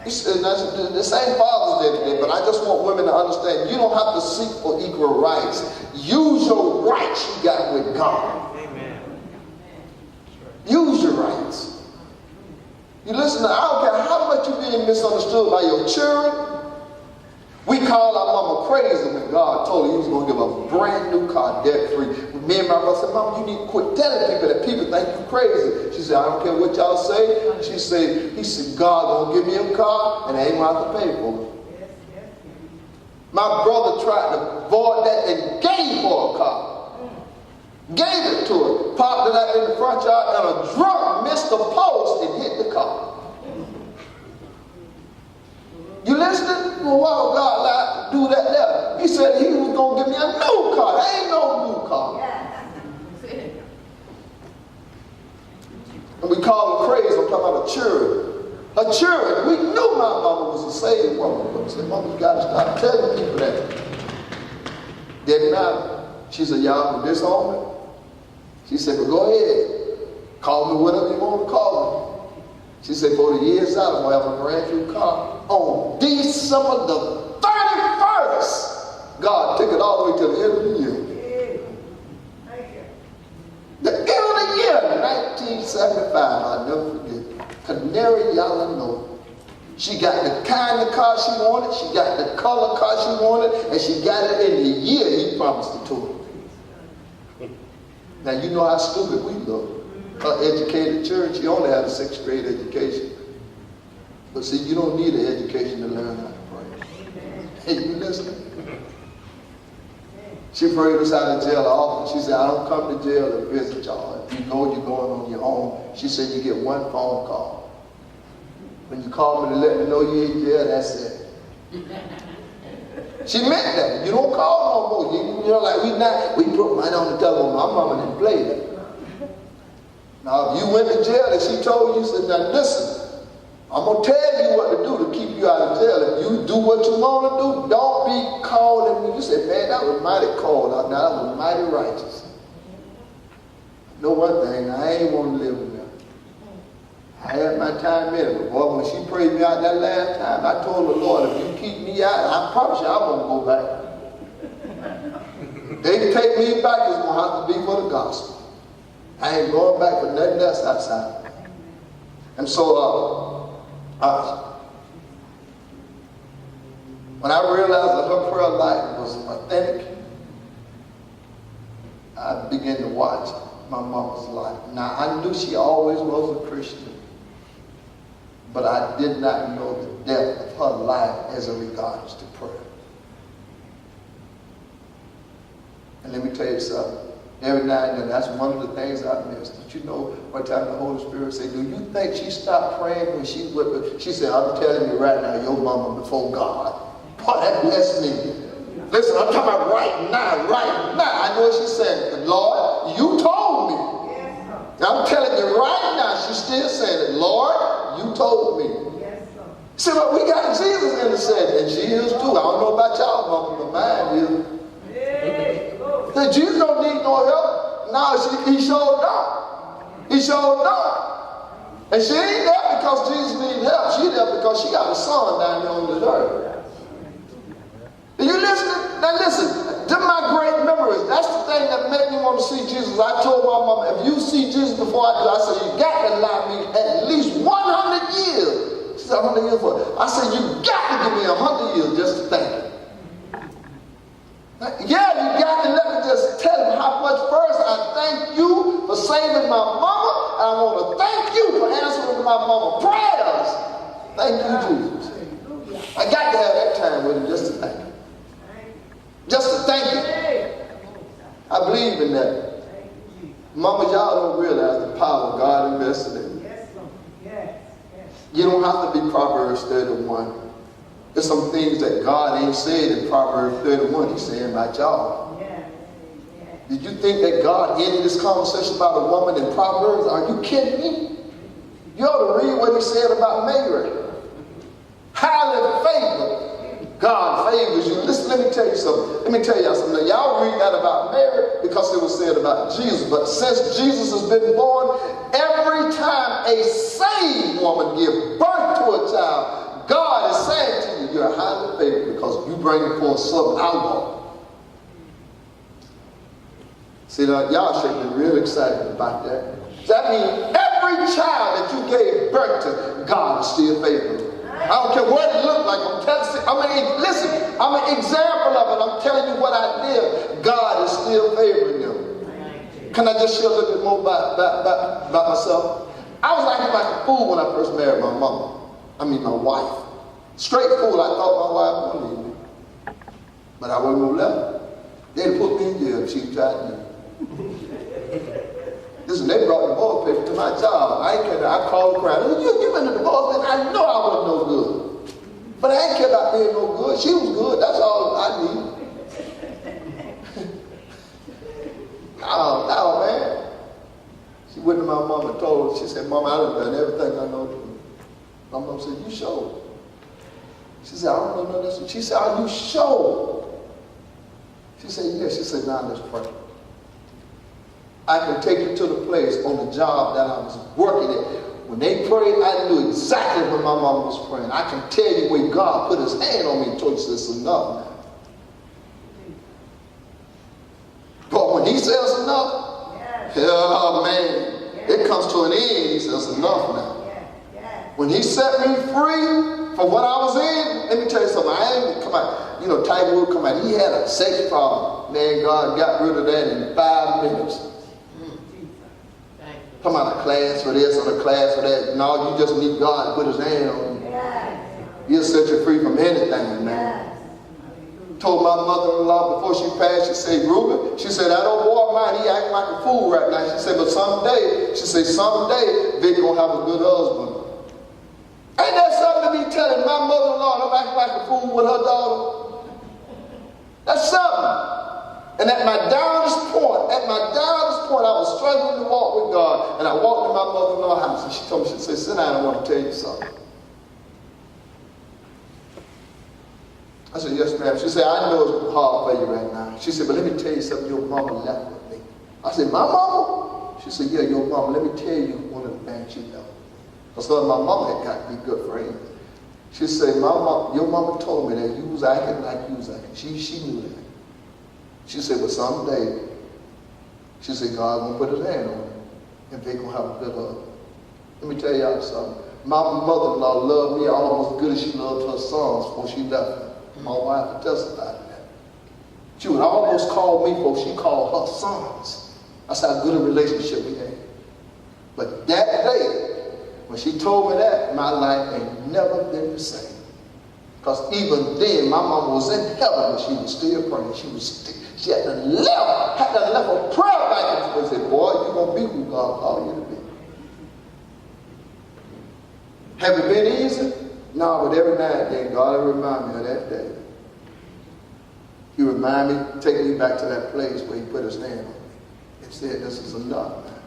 The same Father's Day today, but I just want women to understand you don't have to seek for equal rights. Use your rights you got with God. Amen. Use your rights. You listen, I don't care how much you're being misunderstood by your children. We call our mama crazy when God told her he was going to give a brand new car, debt-free. Me and my brother said, Mama, you need to quit telling people that people think you crazy. She said, I don't care what y'all say. He said, God gonna give me a car and I ain't gonna have to pay for it. My brother tried to avoid that and gave her a car. Gave it to her. Parked it out in the front yard and a drunk missed the post and hit the car. You listening? Well, why would God like to do that there? He said he was going to give me a new car. There ain't no new car. And we call her crazy. I'm talking about a children. A children. We knew my mama was a saved woman. But we said, Mama, you got to stop telling people that. Didn't matter. She said, y'all can disown me. She said, well, go ahead. Call me whatever you want to call me. She said, for the years out, I'm going to have a brand new car. On December the 31st, God took it all the way to the end of the year. The end of the year, 1975, I'll never forget. Canary Yellow Note. She got the kind of car she wanted, she got the color car she wanted, and she got it in the year he promised it to her. Now, you know how stupid we look. Her educated church, she only had a 6th grade education. But see, you don't need an education to learn how to pray. Hey, you listening? She prayed us out of jail often. She said, I don't come to jail to visit y'all. If you go, you're going on your own. She said, you get one phone call. When you call me to let me know you're in jail, that's it. She meant that. You don't call no more. You know, like we put money on the telephone. My mama didn't play that. Now, if you went to jail and she told you, said, now listen, I'm going to tell you what to do to keep you out of jail. If you do what you want to do, don't be calling me. You say, man, that was mighty cold out there. That was mighty righteous. Know one thing, I ain't want to live with them. I had my time in it. But boy, when she prayed me out that last time, I told the Lord, if you keep me out, I promise you I won't go back. They take me back, it's going to have to be for the gospel. I ain't going back for nothing else outside. And so, when I realized that her prayer life was authentic, I began to watch my mama's life. Now, I knew she always was a Christian, but I did not know the depth of her life as it regards to prayer. And let me tell you something. Every now and then, that's one of the things I missed. Did you know one time the Holy Spirit said, do you think she stopped praying when she would? She said, I'm telling you right now, your mama before God. Boy, that blessed me. Listen, I'm talking about right now, right now. I know what she said. Lord, you told me. I'm telling you right now, she's still saying it. Lord, you told me. See, but we got Jesus in the set, and she is too. I don't know about y'all, mama, but mine is. That Jesus don't need no help. No, he showed up. He showed up. And she ain't there because Jesus needs help. She's there because she got a son down there on the earth. Are you listening? Now listen, they're my great memories. That's the thing that made me want to see Jesus. I told my mom, if you see Jesus before I do, I said, you got to allow me at least 100 years. She said, 100 years for it. I said, you got to give me 100 years just to thank you. Yeah, you got to let me just tell him how much first I thank you for saving my mama. And I want to thank you for answering my mama prayers. Thank you, Jesus. I got to have that time with him just to thank him. Just to thank him. I believe in that. Mama, y'all don't realize the power God invested in you. You don't have to be Proverbs 31. There's some things that God ain't said in Proverbs 31. He's saying about y'all. Did you think that God ended this conversation about a woman in Proverbs? Are you kidding me? You ought to read what he said about Mary. Highly favored. God favors you. Listen, let me tell you something. Let me tell y'all something. Now, y'all read that about Mary because it was said about Jesus. But since Jesus has been born, every time a saved woman gives birth to a child, God bring forth something I want. See, now, y'all should be real excited about that. That means every child that you gave birth to, God is still faithful. I don't care what it looked like. Listen, I'm an example of it. I'm telling you what I did. God is still favoring them. Can I just share a little bit more about myself? I was acting like a fool when I first married my my wife. Straight fool. I thought my wife would leave me. But I wasn't going to let her. They'd put me in jail if she tried to. Listen, they brought the divorce paper to my job. I called the crowd. You been the divorce, man. I know I wasn't no good. But I ain't care about being no good. She was good. That's all I need. No, man. She went to my mom and told her, she said, Mama, I done everything I know to do. My mom said, you sure? She said, I don't know this. She said, are you sure? She said, yes. She said, now let's pray. I can take you to the place on the job that I was working at. When they prayed, I knew exactly when my mama was praying. I can tell you when God put his hand on me and told you it's enough now. But when he says enough, oh man, it comes to an end. He says enough now. When he set me free from what I was in, let me tell you something. I ain't come out, Tiger Woods come out. He had a sex problem. Man, God got rid of that in 5 minutes. Come out of class for this or the class for that. No, you just need God to put his hand on you. He'll set you free from anything, man. Told my mother-in-law before she passed, she said, Ruben, she said, that old boy of mine, he acting like a fool right now. She said, but someday Vic gonna have a good husband. Ain't that something to be telling my mother-in-law I'm acting like a fool with her daughter? That's something. And at my downest point, I was struggling to walk with God. And I walked to my mother-in-law's house and she told me, she said, sit down, I want to tell you something. I said, yes, ma'am. She said, I know it's hard for you right now. She said, but let me tell you something, your mama left with me. I said, my mama? She said, yeah, your mama. Let me tell you one of the things you know. Because my mama had got to be good friends. She said, your mama told me that you was acting like you was acting. She knew that. She said, but someday, she said, God gonna put his hand on you. And they gonna have a good husband. Let me tell y'all something. My mother-in-law loved me almost as good as she loved her sons before she left me. My wife would testify to that. She would almost call me before she called her sons. That's how good a relationship we had. But that day, when she told me that, my life ain't never been the same. Because even then, my mama was in heaven, but she was still praying. She had to left a prayer back and said, boy, you're going to be who God called you to be. Have it been easy? No, but every now and then, God will remind me of that day. He remind me, take me back to that place where he put his hand on me and said, this is enough, man.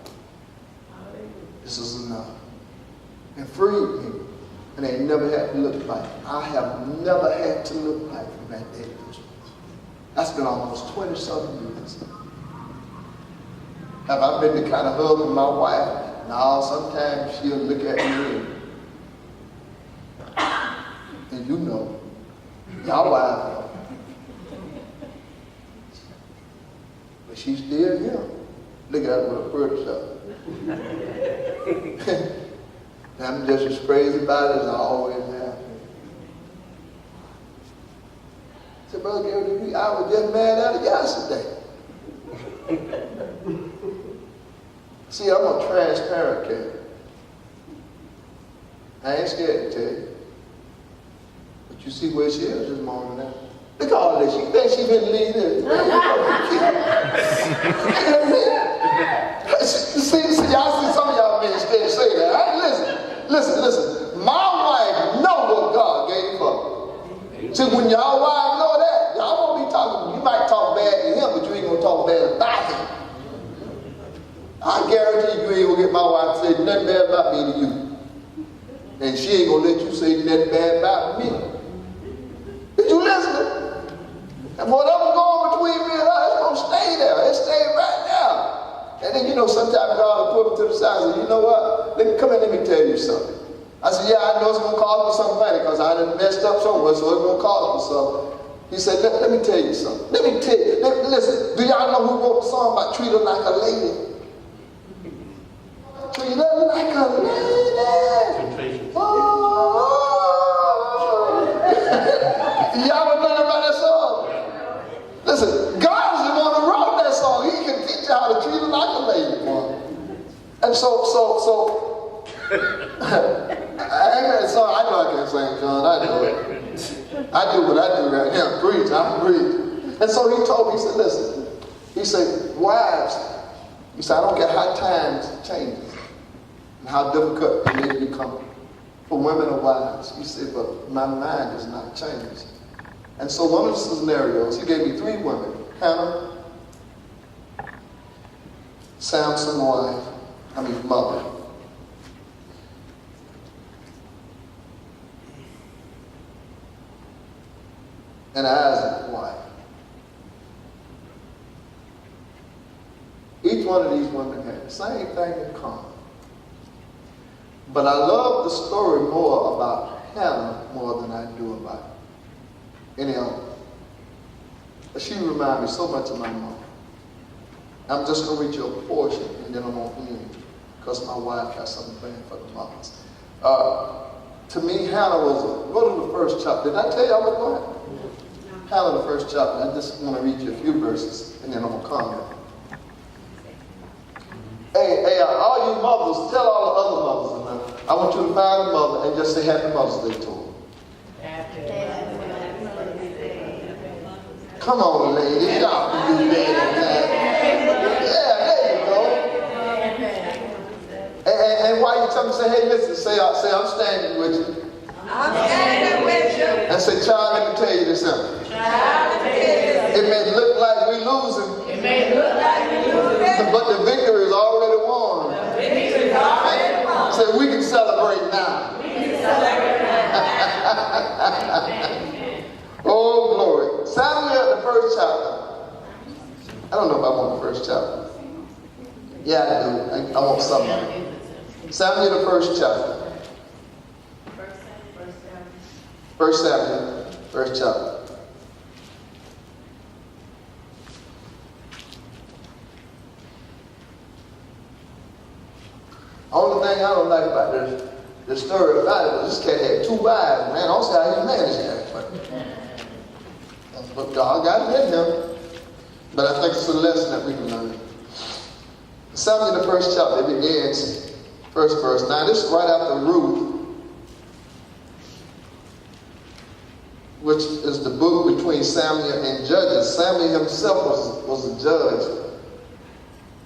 This is enough. And freed me. And they never had to look back. I have never had to look back from that day to this point. That's been almost 20-something years. Have I been the kind of husband my wife? No, sometimes she'll look at me and you know, y'all wives know. But she's still here. Look at her with a pretty stuff. I'm just as crazy about it as I always have. I said, Brother Gary, I was just mad at it yesterday. See, I'm a transparent cat. I ain't scared to tell you. But you see where she is this morning now. Look at all this. She thinks she been leading. See, y'all see some of y'all men scared to say that. Listen. My wife know what God gave her. See, when y'all wives know that, y'all won't be talking. You might talk bad to him, but you ain't gonna talk bad about him. I guarantee you ain't gonna get my wife to say nothing bad about me to you. And she ain't gonna let you say nothing bad about me. Did you listen? And whatever's going between me and her, it's gonna stay there. It stayed right there. And then, sometimes God will put me to the side and say, you know what? Let me tell you something. I said, yeah, I know it's going to cost me some money because I done messed up somewhere, so it's going to cost me something. He said, let me tell you something. Let me tell you. Listen, do y'all know who wrote the song about treat her like a lady? Treat her like a lady. Oh. Y'all don't know about that song? Listen, God is the one who wrote that song. He can teach you how to treat her like a lady, boy. And so, amen. So I know I can't sing, John. I know it. I do what I do right now. Preach. I'm preach. And so he told me, he said, listen. He said, wives. He said, I don't care how times changes and how difficult it may become for women or wives. He said, but my mind does not change. And so one of the scenarios, he gave me 3 women. Hannah, Samson's mother. And Isaac's wife. Each one of these women had the same thing in common. But I love the story more about Hannah more than I do about any other. She reminds me so much of my mom. I'm just going to read you a portion and then I'm going to end because my wife has something planned for the mothers. To me, Hannah was go to the first chapter. Did I tell you I was going? Hannah, the first chapter. I just want to read you a few verses and then I'm going to comment. Hey, all you mothers, tell all the other mothers. I want you to find a mother and just say Happy Mother's Day to her. Come on, ladies. Y'all can do better than that. Yeah, there you go. And while you tell me, say, hey, listen, say I'm standing with you. I'm standing with you. And say, child, let me tell you this something. It may look like we're losing. But the victory is already won. So we can celebrate now. Oh, glory. Samuel, the first chapter. I don't know if I want the first chapter. Yeah, I do. I want something. Samuel, the first chapter. First Samuel, first chapter. Only thing I don't like about the story about it was this cat had 2 wives, man. I don't see how he managed that. But God got it in him. But I think it's a lesson that we can learn. Samuel, the first chapter, it begins, first verse. Now, this is right after Ruth, which is the book between Samuel and Judges. Samuel himself was a judge.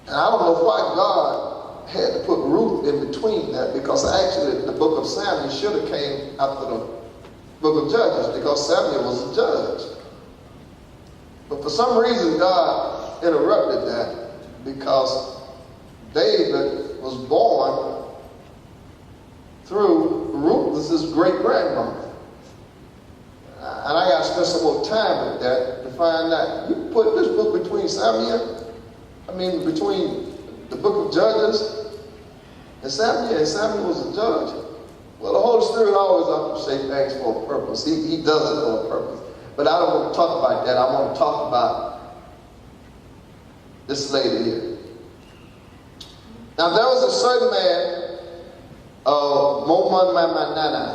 And I don't know why God had to put Ruth in between that, because actually the book of Samuel should have came after the book of Judges, because Samuel was a judge. But for some reason God interrupted that, because David was born through Ruth, this is great-grandmother. And I got to spend some more time with that to find out. You put this book between between the book of Judges and Samuel was a judge. Well, the Holy Spirit always orchestrates things for a purpose. He does it for a purpose. But I don't want to talk about that. I want to talk about this lady here. Now, there was a certain man, Moman Mamanana,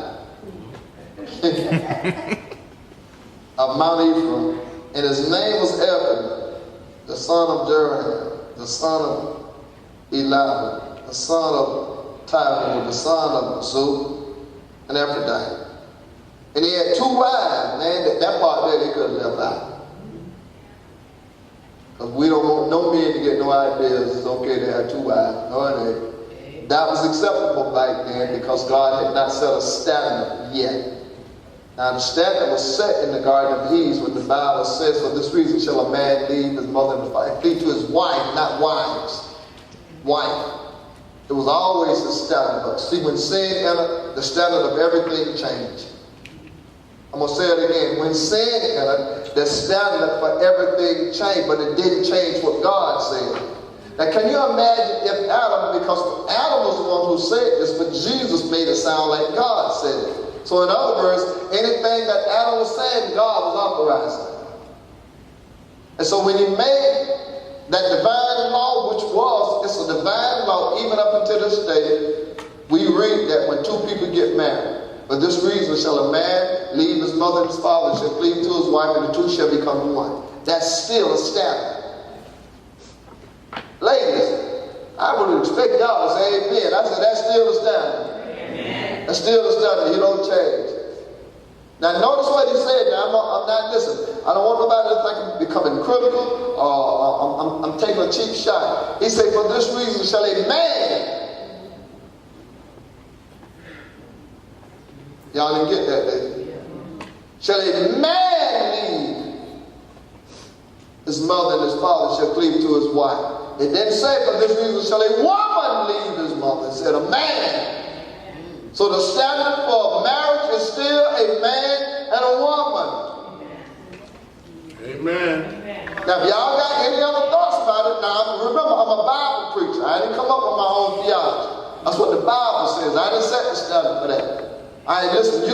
of Mount Ephraim, and his name was Ephraim, the son of Jeroham, the son of Elihu, the son of Tyrone, the son of Zul, and Ephraim. And he had 2 wives, man. That part there they could have left out. Because we don't want no men to get no ideas it's okay to have 2 wives. No, it ain't. That was acceptable back then because God had not set a standard yet. Now the standard was set in the Garden of Eden when the Bible says, for this reason shall a man leave his mother and father, and cleave to his wife, not wives. Wife. It was always the standard. But see, when sin entered, the standard of everything changed. I'm going to say it again. When sin entered, the standard for everything changed, but it didn't change what God said. Now, can you imagine if Adam, because Adam was the one who said this, but Jesus made it sound like God said it. So So in other words, anything that Adam was saying, God was authorizing. And so when he made that divine law, which it's a divine law even up until this day, we read that when two people get married, for this reason shall a man leave his mother and his father, and shall cleave to his wife, and the two shall become one. That's still established. Ladies, I would expect y'all to say amen. I said, that's still established. Amen. That's still established. He don't change. Now notice what he said. Now I'm not listening. I don't want nobody to think I'm becoming critical or I'm taking a cheap shot. He said, for this reason shall a man. Y'all didn't get that, did you? Shall a man leave his mother and his father, shall cleave to his wife. It didn't say for this reason shall a woman leave his mother. It said a man. So the standard for marriage is still a man and a woman. Amen. Now if y'all got any other thoughts about it, now remember I'm a Bible preacher. I didn't come up with my own theology. That's what the Bible says. I didn't set the standard for that. Listen,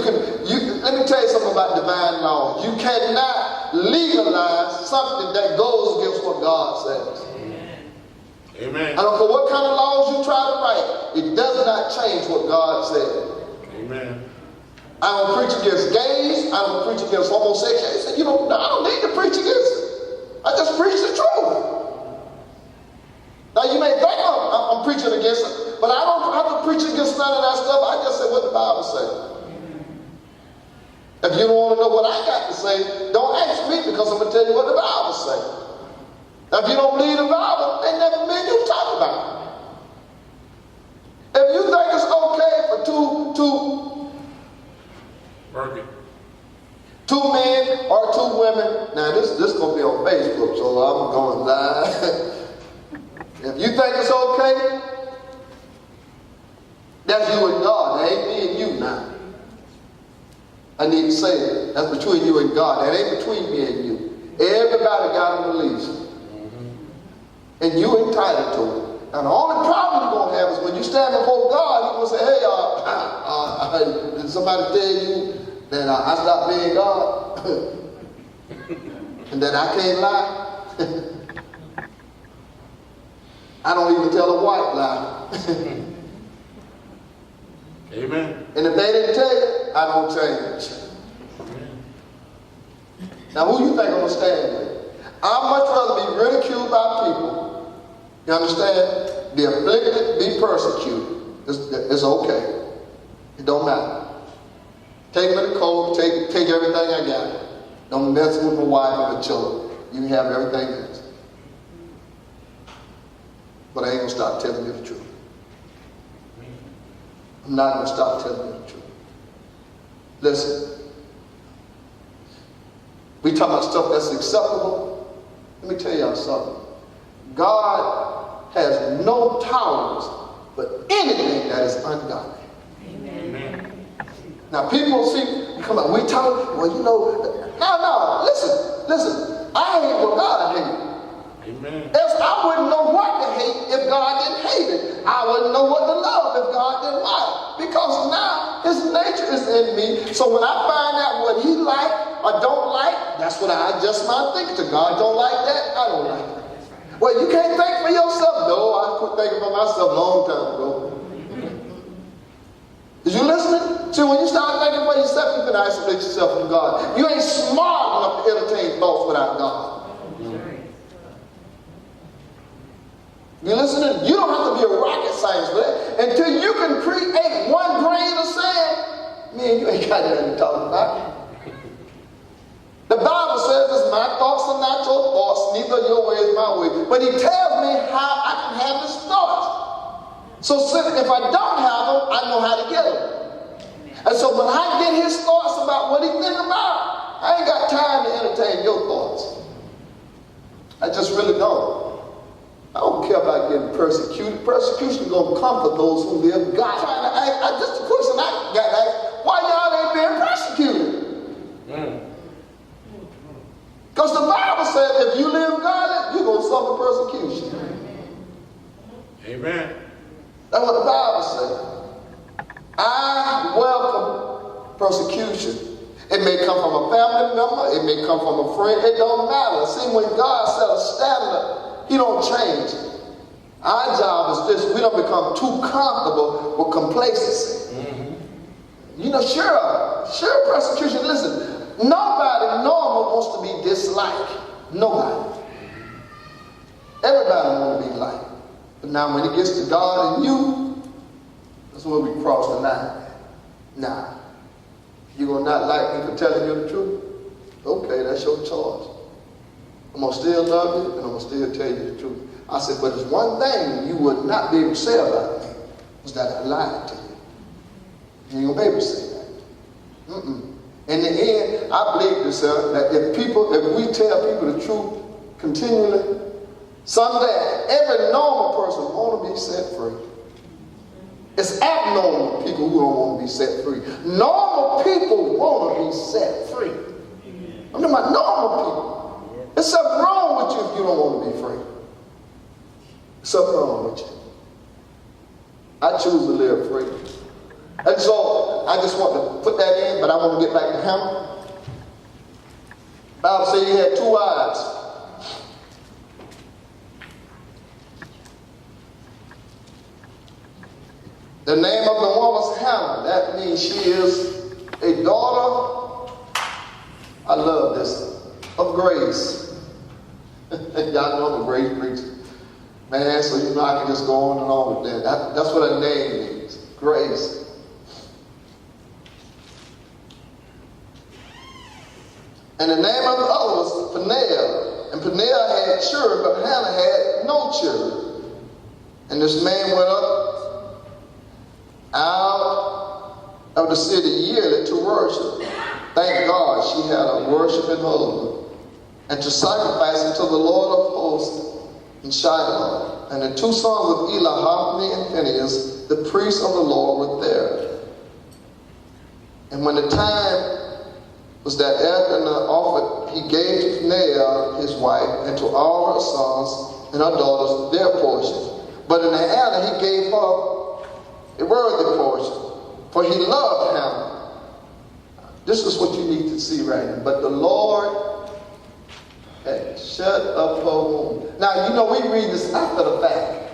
let me tell you something about divine law. You cannot legalize something that goes against what God says. Amen. I don't care what kind of laws you try to write, it does not change what God said. Amen. I don't preach against gays, I don't preach against homosexuals. I don't need to preach against it. I just preach the truth. Now you may think I'm preaching against it, but I don't have to preach against none of that stuff. I just say what the Bible says. If you don't want to know what I got to say, don't ask me, because I'm going to tell you what the Bible says. Now, if you don't believe the Bible, ain't never been you talk about it. If you think it's okay for two men or two women, now this is going to be on Facebook, so I'm going live. If you think it's okay, that's you and God. That ain't me and you now. I need to say it. That's between you and God. That ain't between me and you. Everybody got a release. And you entitled to it. And the only problem you're going to have is when you stand before God, you're going to say, hey, did somebody tell you that I stopped being God? And that I can't lie? I don't even tell a white lie. Amen. And if they didn't tell you, I don't change. Now who you think I'm going to stand with? I'd much rather be ridiculed by people. You understand? Be afflicted, be persecuted. It's okay. It don't matter. Take me to court, take everything I got. Don't mess with my wife and the children. You can have everything else. But I ain't going to stop telling you the truth. I'm not going to stop telling you the truth. Listen. We talk about stuff that's acceptable. Let me tell y'all something. God has no tolerance for anything that is ungodly. Amen. Now people come on, we talk, well, no, listen. I hate what God hates. Amen. Else I wouldn't know what to hate if God didn't hate it. I wouldn't know what to love if God didn't like. Because now his nature is in me. So when I find out what he like or don't like, that's when I adjust my thinking to. God don't like that, I don't like it. Well, you can't think for yourself. No, I quit thinking for myself a long time ago. Is you listening? See, when you start thinking for yourself, you can isolate yourself from God. You ain't smart enough to entertain thoughts without God. You listening? You don't have to be a rocket scientist for that. Until you can create one grain of sand, man, you ain't got nothing to talk about. The Bible says it's my thoughts are not your thoughts, neither your way is my way. But he tells me how I can have his thoughts. So if I don't have them, I know how to get them. And so when I get his thoughts about what he think about, I ain't got time to entertain your thoughts. I just really don't. I don't care about getting persecuted. Persecution is going to come for those who live God. Just a question I got to ask, why y'all ain't being persecuted? Because the Bible said if you live godly, you're going to suffer persecution. Amen. That's what the Bible said. I welcome persecution. It may come from a family member. It may come from a friend. It don't matter. See, when God set a standard, he don't change it. Our job is this. We don't become too comfortable with complacency. You know, sure persecution. Listen, nobody normal wants to be disliked. Nobody. Everybody wants to be liked. But now when it gets to God and you, that's where we cross the line. Now, you're going to not like me for telling you the truth? Okay, that's your choice. I'm going to still love you and I'm going to still tell you the truth. I said, but there's one thing you would not be able to say about me, was that I lied to you. You ain't going to be able to say that. In the end, I believe this, that if we tell people the truth continually, someday every normal person want to be set free. It's abnormal people who don't want to be set free. Normal people want to be set free. I'm talking about normal people. There's something wrong with you if you don't want to be free. There's something wrong with you. I choose to live free. And so I just want to put that in, but I want to get back to Hannah. The Bible says he had 2 wives. The name of the one was Hannah. That means she is a daughter, I love this, of grace. Y'all know I'm a grace preacher. Man, so you know I can just go on and on with that. That's what her name means, grace. And the name of the other was Peninnah. And Peninnah had children, but Hannah had no children. And this man went up out of the city yearly to worship. Thank God she had a worshiping husband. And to sacrifice unto the Lord of hosts in Shiloh. And the 2 sons of Eli, Hophni and Phinehas, the priests of the Lord, were there. And when the time was that Elkanah offered, he gave to Peninnah his wife, and to all her sons and her daughters their portion. But in Hannah he gave her a worthy portion, for he loved Hannah. This is what you need to see right now. But the Lord had shut up her womb. Now, you know, we read this after the fact.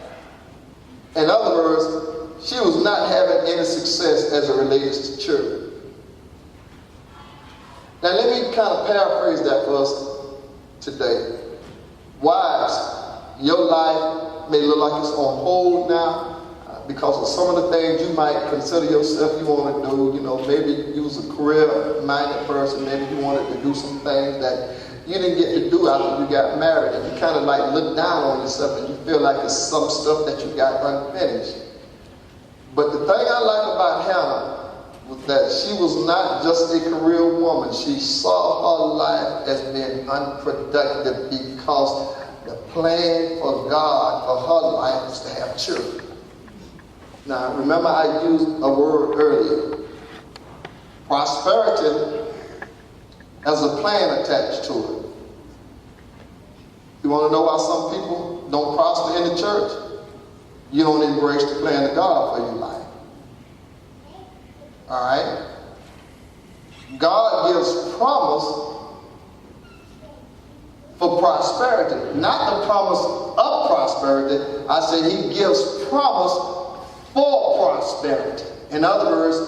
In other words, she was not having any success as it relates to children. Now, let me kind of paraphrase that for us today. Wives, your life may look like it's on hold now because of some of the things you might consider yourself you want to do. You know, maybe you was a career-minded person. Maybe you wanted to do some things that you didn't get to do after you got married. And you kind of like look down on yourself and you feel like it's some stuff that you got unfinished. But the thing I like about Hannah was that she was not just a career woman. She saw her life as being unproductive because the plan for God for her life was to have children. Now, remember I used a word earlier. Prosperity has a plan attached to it. You want to know why some people don't prosper in the church? You don't embrace the plan of God for your life. All right? God gives promise for prosperity, not the promise of prosperity. I say he gives promise for prosperity. In other words,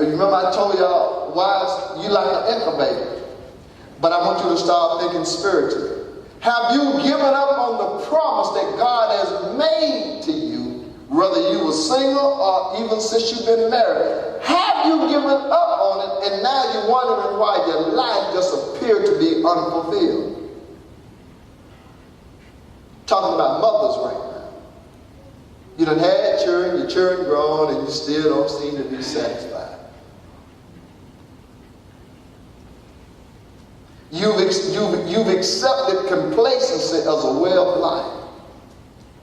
remember I told y'all, wives, you like an incubator. But I want you to start thinking spiritually. Have you given up on the promise that God has made to you, whether you were single or even since you've been married? Have you given up on it and now you're wondering why your life just appeared to be unfulfilled? Talking about mothers right now. You done had children, your children grown, and you still don't seem to be satisfied. You've accepted complacency as a way of life.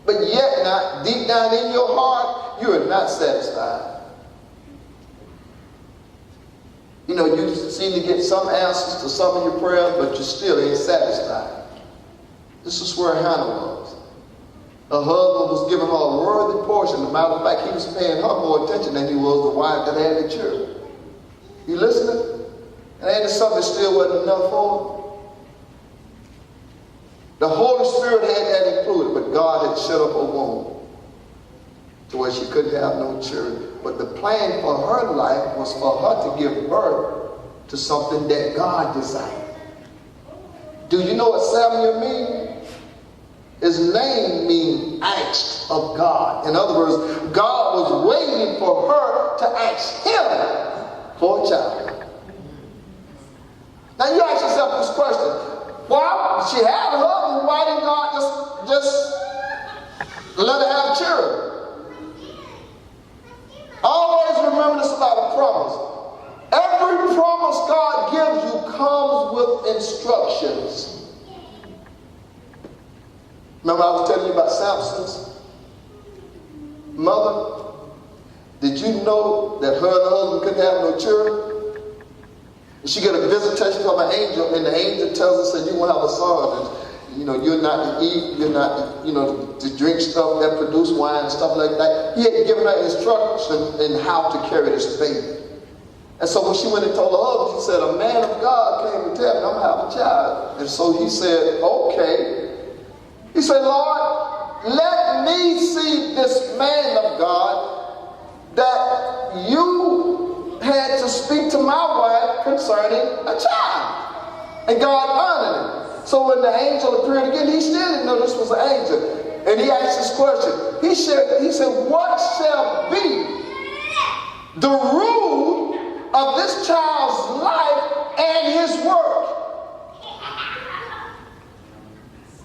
But yet not, deep down in your heart, you are not satisfied. You know, you seem to get some answers to some of your prayers, but you still ain't satisfied. This is where Hannah was. Her husband was giving her a worthy portion. As a matter of fact, he was paying her more attention than he was the wife that had the children. You listening? And ain't it something that still wasn't enough for him? The Holy Spirit had that included, but God had shut up a womb to where she couldn't have no children. But the plan for her life was for her to give birth to something that God desired. Do you know what Samuel means? His name means asked of God. In other words, God was waiting for her to ask him for a child. Now you ask yourself this question. Why? She had a husband. Why didn't God just let her have children? Always remember this about a promise. Every promise God gives you comes with instructions. Remember I was telling you about Samson's mother? Did you know that her and her husband couldn't have no children? And she get a visitation from an angel, and the angel tells her, said, you won't have a son. And, you're not to eat, you're not to, to drink stuff that produce wine and stuff like that. He had given her instructions in how to carry this baby. And so when she went and told her husband, she said, a man of God came and tell me I'm going to have a child. And so he said, okay. He said, Lord, let me see this man of God that you had to speak to my wife concerning a child. And God honored him. So when the angel appeared again, he still didn't know this was an angel. And he asked this question. He said, what shall be the rule of this child's life and his work?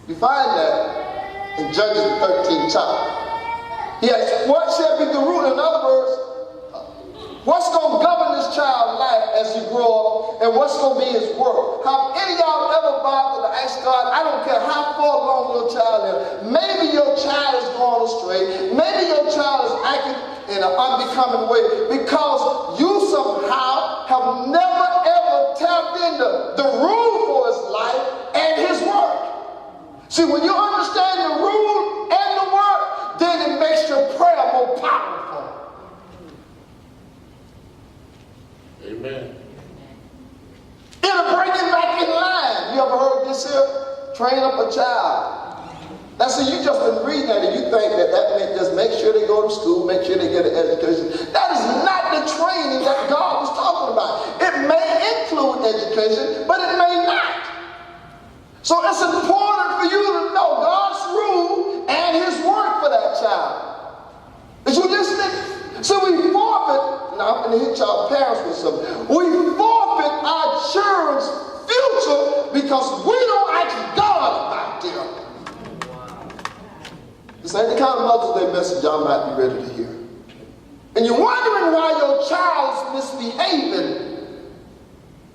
You find that in Judges the 13th chapter. He asked, what shall be the rule? In other words, what's going to govern this child's life as he grows up, and what's going to be his work? Have any of y'all ever bothered to ask God, I don't care how far along your child is, maybe your child is going astray, maybe your child is acting in an unbecoming way because you somehow have never ever tapped into the rule for his life and his work. See, when you understand the rule and the work, then it makes your prayer more powerful. Amen. It'll bring it back in line. You ever heard this here? Train up a child. Now see, you just been reading that and you think that meant just make sure they go to school, make sure they get an education. That is not the training that God was talking about. It may include education, but it may not. So it's important for you to know God's rule and his work for that child. Is you listening? So we forfeit, now I'm going to hit y'all parents with something. We forfeit our children's future because we don't ask God about them. This ain't the kind of Mother's Day message y'all might be ready to hear. And you're wondering why your child's misbehaving.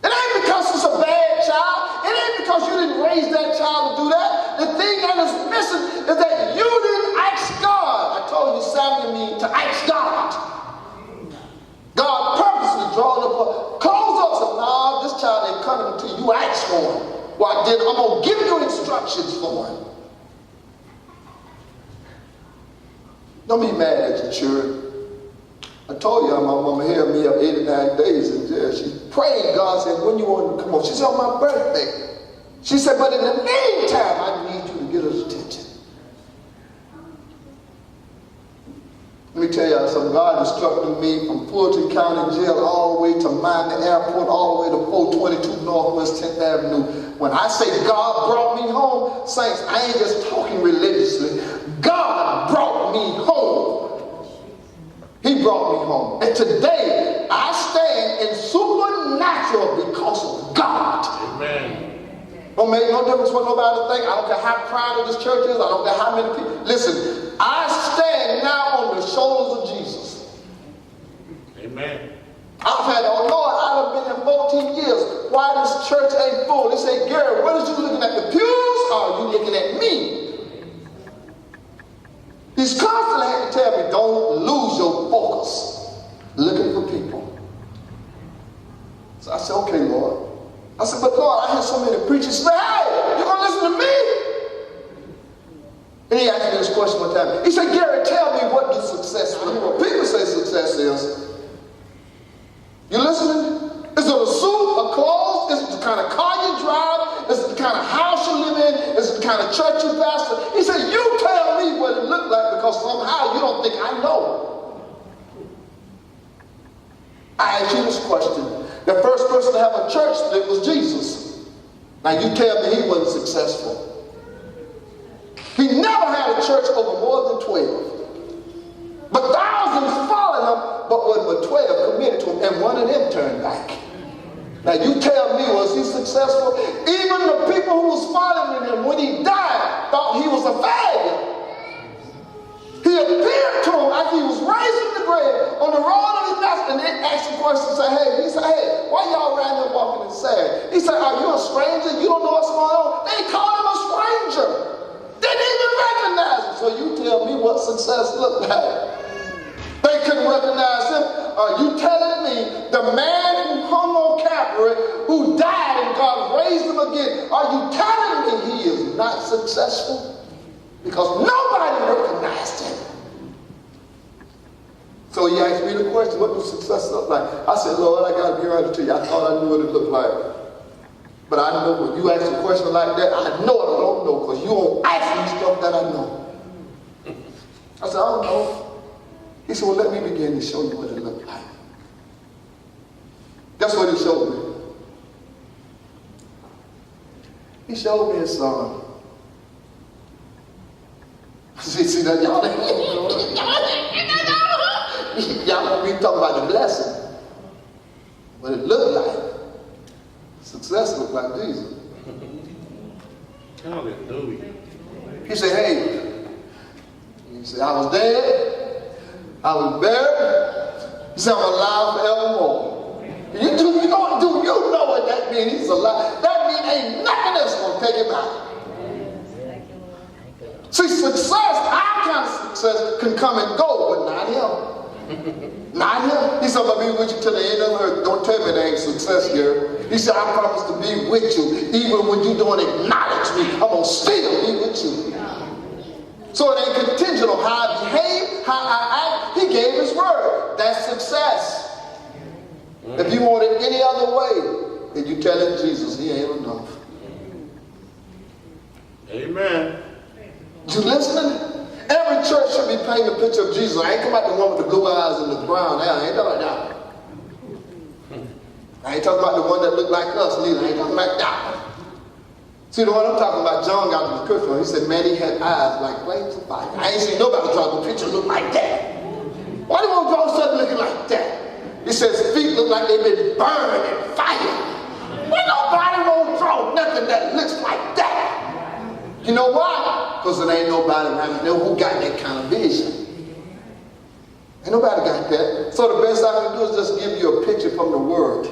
It ain't because it's a bad child. It ain't because you didn't raise that child to do that. The thing that is missing is that you didn't ask God. I told you Samuel means to ask God. God purposely drawing up, close up, said, nah, this child ain't coming until you ask for him. Well, then I'm going to give you instructions for him. Don't be mad at your children. I told you my mama held me up 89 days in jail. She prayed. God said, when you want to come on? She said, on my birthday. She said, but in the meantime, I need you to get us attention. Let me tell y'all something. God instructed me from Fulton County Jail all the way to Miami Airport, all the way to 422 Northwest 10th Avenue. When I say God brought me home, saints, I ain't just talking religiously. God brought me home. He brought me home. And today, I stand in supernatural because of God. Amen. Don't make no difference what nobody think. I don't care how crowded this church is. I don't care how many people. Listen, I stand now on the shoulders of Jesus. Amen. I've had, oh Lord, I've been here 14 years. Why this church ain't full? They say, Gary, what is you looking at, the pews, or are you looking at me? He's constantly had to tell me, don't lose your focus looking for people. So I said, okay, Lord. I said, but Lord, I hear so many preachers say, hey, you gonna listen to me? And he asked me this question one time. He said, Gary, tell me what do success is. People say success is. You listening? kind of car you drive, is it the kind of house you live in, is it the kind of church you pastor? He said, you tell me what it looked like because somehow you don't think I know. I asked you this question. The first person to have a church split was Jesus. Now you tell me he wasn't successful. He never had a church over more than 12. But thousands followed him, but wasn't but 12 committed to him, and one of them turned back. Now you tell me, was he successful? Even the people who was following him when he died thought he was a failure. He appeared to him after he was raised from the grave on the road of his master, and they asked the question, he said, hey, why y'all around here walking and sad? He said, are you a stranger? You don't know what's going on? They called him a stranger. They didn't even recognize him. So you tell me what success looked like. They couldn't recognize him. Are you telling me the man who hung on Calvary, who died and God raised him again, are you telling me he is not successful? Because nobody recognized him. So he asked me the question, what does success look like? I said, Lord, I got to be honest to you. I thought I knew what it looked like. But I know when you ask a question like that, I know I don't know because you won't ask me stuff that I know. I said, I don't know. He said, well, let me begin to show you what it looked like. That's what he showed me. He showed me his son. See that y'all won't be talking about the blessing. What it looked like. Success looked like Jesus. Hallelujah. He said, hey, he said, I was dead. I was buried. He said, I'm alive forevermore. You know what that means? He's alive. That means ain't nothing else going to take him out. See, success, our kind of success can come and go, but not him. Not him. He said, I'm going to be with you till the end of the earth. Don't tell me there ain't success here. He said, I promise to be with you. Even when you don't acknowledge me, I'm going to still be with you. So it ain't contingent on how I behave, how I act. He gave his word. That's success. If you want it any other way, then you tell him Jesus, he ain't enough. Amen. You listening? Every church should be painting a picture of Jesus. I ain't talking about the one with the blue eyes and the brown hair. I ain't talking about that. I ain't talking about the one that looked like us neither. I ain't talking about that one. See, the one I'm talking about, John got the scripture. He said, man, he had eyes like flames of fire. I ain't seen nobody draw the picture look like that. Why do you want to draw something looking like that? He says feet look like they've been burned in fire. Well, nobody won't draw nothing that looks like that. You know why? Because there ain't nobody around there who got that kind of vision. Ain't nobody got that. So the best I can do is just give you a picture from the word.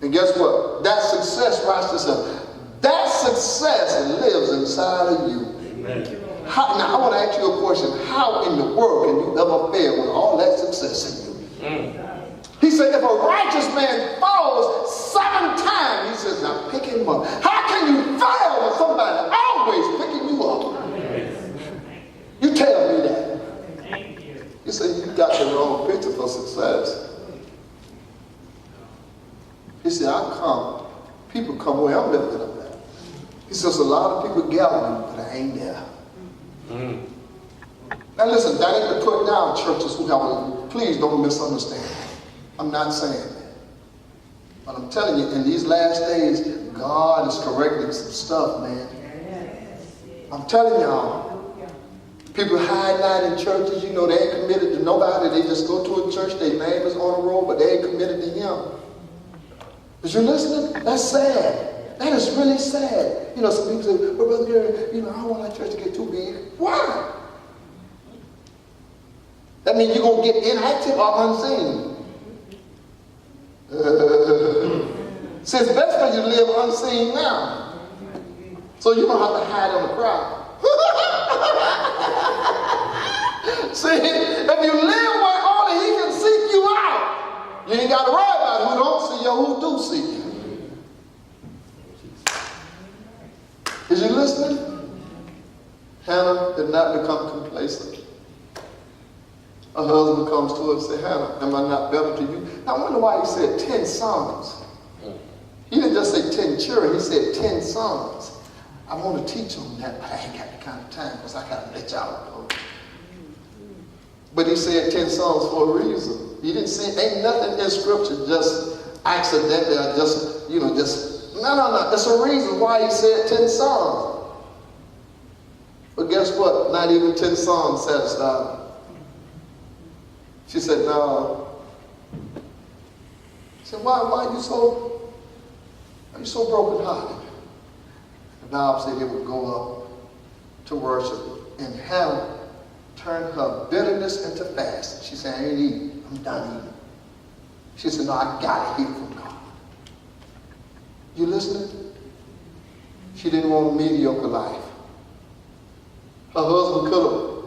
And guess what? That success, watch this up. That success lives inside of you. Amen. Now I want to ask you a question. How in the world can you ever fail with all that success in you? He said, if a righteous man falls 7 times, he says, now pick him up. How can you fail with somebody always picking you up? You tell me that. You say you got the wrong picture for success. He said, people come where I'm lifted up at. He says, a lot of people gather, but I ain't there. Now listen, that ain't to put down churches who have, please don't misunderstand. I'm not saying that. But I'm telling you, in these last days, God is correcting some stuff, man. I'm telling y'all, people hiding out in churches, you know, they ain't committed to nobody. They just go to a church, their name is on the roll, but they ain't committed to him. Is you listening? That's sad. That is really sad. You know, some people say, well, Brother Gary, you know, I don't want our church to get too big. Why? That means you're going to get inactive or unseen. See, it's best for you to live unseen now. So you don't have to hide in the crowd. See, if you live where only he can seek you out, you ain't got to worry about who don't see you or who do see you. Is you listening? Hannah did not become complacent. Her husband comes to her and says, Hannah, am I not better to you? Now, I wonder why he said 10 sons. He didn't just say 10 children, he said 10 sons. I want to teach on that, but I ain't got the kind of time because I got to let y'all know. But he said 10 sons for a reason. He didn't say, ain't nothing in scripture just accidentally or just, no. There's a reason why he said 10 sons. But guess what? Not even 10 sons satisfied. She said, no. He said, why are you so brokenhearted? The Bible said he would go up to worship and have turned her bitterness into fasting. She said, I ain't eating. I'm done eating. She said, no, I got to hear from God. You listening? She didn't want a mediocre life. Her husband could have